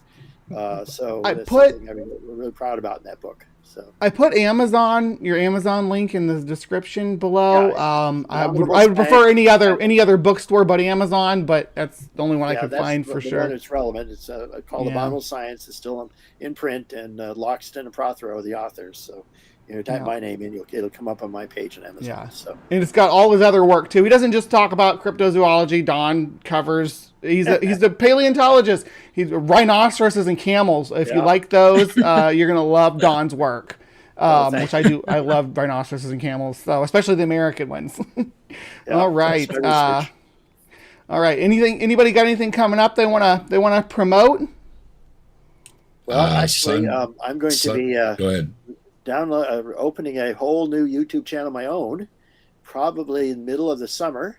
Speaker 4: So that's something we're really proud about in that book. So
Speaker 1: I put your Amazon link in the description below.
Speaker 4: Yeah,
Speaker 1: I would prefer any other bookstore but Amazon, but that's the only one I could find for sure.
Speaker 4: One that's relevant. It's called Abominable Science. It's still in print, and Loxton and Prothero are the authors. So type my name in, it'll come up on my page on Amazon.
Speaker 1: Yeah.
Speaker 4: So
Speaker 1: And it's got all his other work too. He doesn't just talk about cryptozoology. Don covers. He's a paleontologist. He's rhinoceroses and camels. If you like those, you're gonna love Don's work. Which I do. I love rhinoceroses and camels, so especially the American ones. All right. All right. Anybody got anything coming up they wanna promote?
Speaker 4: Well, actually, I'm going to be
Speaker 5: go ahead.
Speaker 4: opening a whole new YouTube channel of my own, probably in the middle of the summer.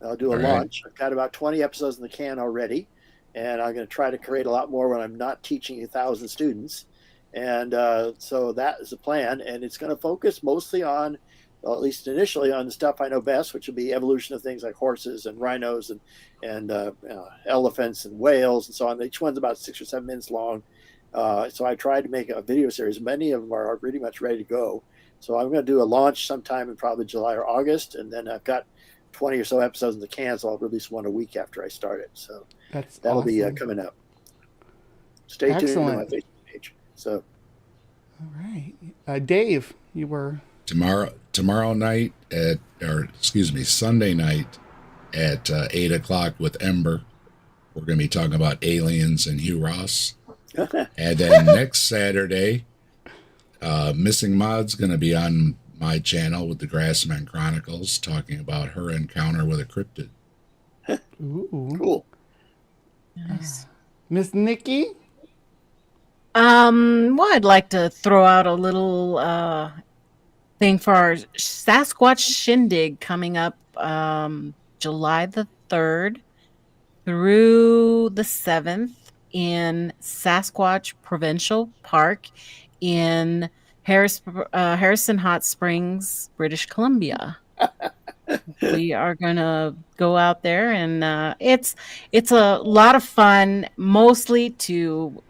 Speaker 4: I'll do a launch. I've got about 20 episodes in the can already, and I'm going to try to create a lot more when I'm not teaching 1,000 students. And so that is the plan, and it's going to focus mostly on, well, at least initially, on the stuff I know best, which will be evolution of things like horses and rhinos and elephants and whales and so on. Each one's about 6 or 7 minutes long. So I tried to make a video series. Many of them are pretty much ready to go. So I'm going to do a launch sometime in probably July or August, and then I've got 20 or so episodes in the can, so I'll release one a week after I start it. So that'll be coming up. Stay tuned on my Facebook page. So,
Speaker 1: all right, Dave, you were
Speaker 5: tomorrow night Sunday night at 8:00 with Ember. We're going to be talking about aliens and Hugh Ross. And then next Saturday, Missing Maud's going to be on my channel with the Grassman Chronicles, talking about her encounter with a cryptid.
Speaker 1: Ooh.
Speaker 4: Cool.
Speaker 6: Nice.
Speaker 1: Miss Nikki?
Speaker 6: Well, I'd like to throw out a little thing for our Sasquatch Shindig coming up July the 3rd through the 7th in Sasquatch Provincial Park in Harrison Hot Springs, British Columbia. We are gonna go out there, and it's a lot of fun, mostly to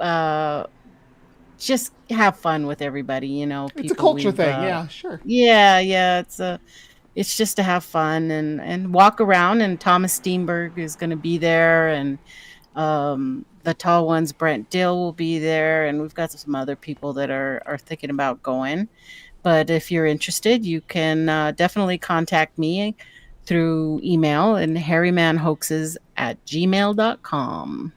Speaker 6: just have fun with everybody. You know,
Speaker 1: It's a culture thing, yeah, sure.
Speaker 6: Yeah. It's just to have fun and walk around. And Thomas Steenberg is going to be there, and the tall ones, Brent Dill, will be there, and we've got some other people that are thinking about going. But if you're interested, you can definitely contact me through email and harrymanhoaxes@gmail.com.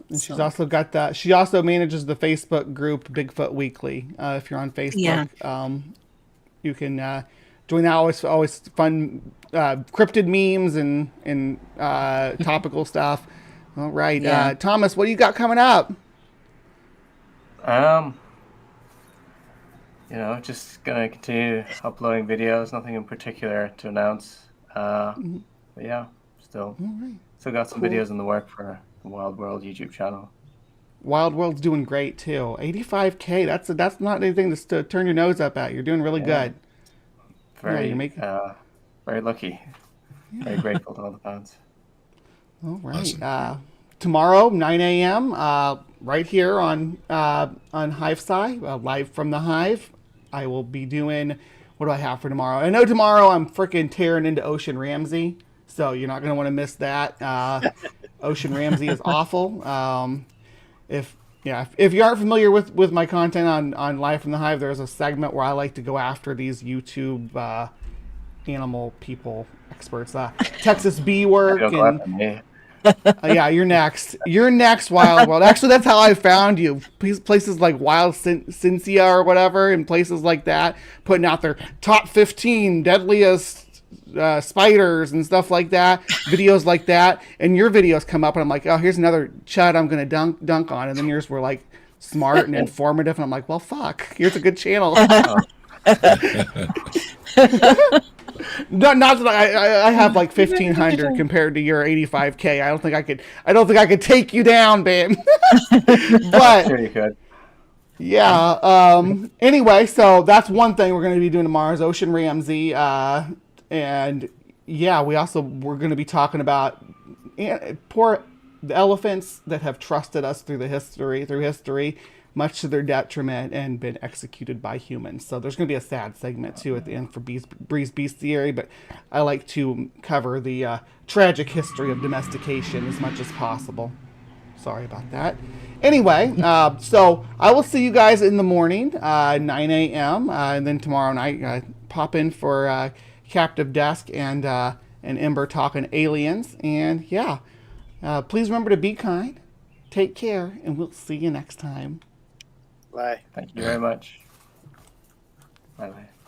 Speaker 1: And she's also got she also manages the Facebook group Bigfoot Weekly. If you're on Facebook, you can join that. Always fun cryptid memes and topical stuff. All right, Thomas, what do you got coming up?
Speaker 7: Just gonna continue uploading videos. Nothing in particular to announce. But yeah, still got some videos in the work for the Wild World YouTube channel.
Speaker 1: Wild World's doing great too. 85K. That's not anything to turn your nose up at. You're doing really good.
Speaker 7: Very lucky. Very grateful to all the fans.
Speaker 1: All right.
Speaker 5: Awesome.
Speaker 1: Tomorrow, 9 a.m. Right here on HiveSci, live from the Hive. I will be doing. What do I have for tomorrow? I know tomorrow I'm freaking tearing into Ocean Ramsey, so you're not going to want to miss that. Ocean Ramsey is awful. If you aren't familiar with my content on Live from the Hive, there's a segment where I like to go after these YouTube animal people experts, Texas bee work, and Yeah, you're next. You're next, Wild World. Actually, that's how I found you. Places like Wild Cincia or whatever, and places like that, putting out their top 15 deadliest spiders and stuff like that, videos like that, and your videos come up, and I'm like, oh, here's another chud I'm gonna dunk on, and then yours were like smart and informative, and I'm like, well, fuck, here's a good channel. Not that I have like 1,500 compared to your 85K. I don't think I could take you down, babe. But
Speaker 7: Sure you could.
Speaker 1: yeah. Anyway, so that's one thing we're going to be doing tomorrow is Ocean Ramsey, and yeah, we're going to be talking about poor the elephants that have trusted us through history, much to their detriment, and been executed by humans. So there's going to be a sad segment too at the end for Bree's Bestiary, but I like to cover the tragic history of domestication as much as possible. Sorry about that. Anyway, so I will see you guys in the morning, 9 a.m., and then tomorrow night, pop in for Captive Desk and Ember talking aliens. And yeah, please remember to be kind, take care, and we'll see you next time.
Speaker 4: Bye.
Speaker 7: Thank you very much. Bye bye.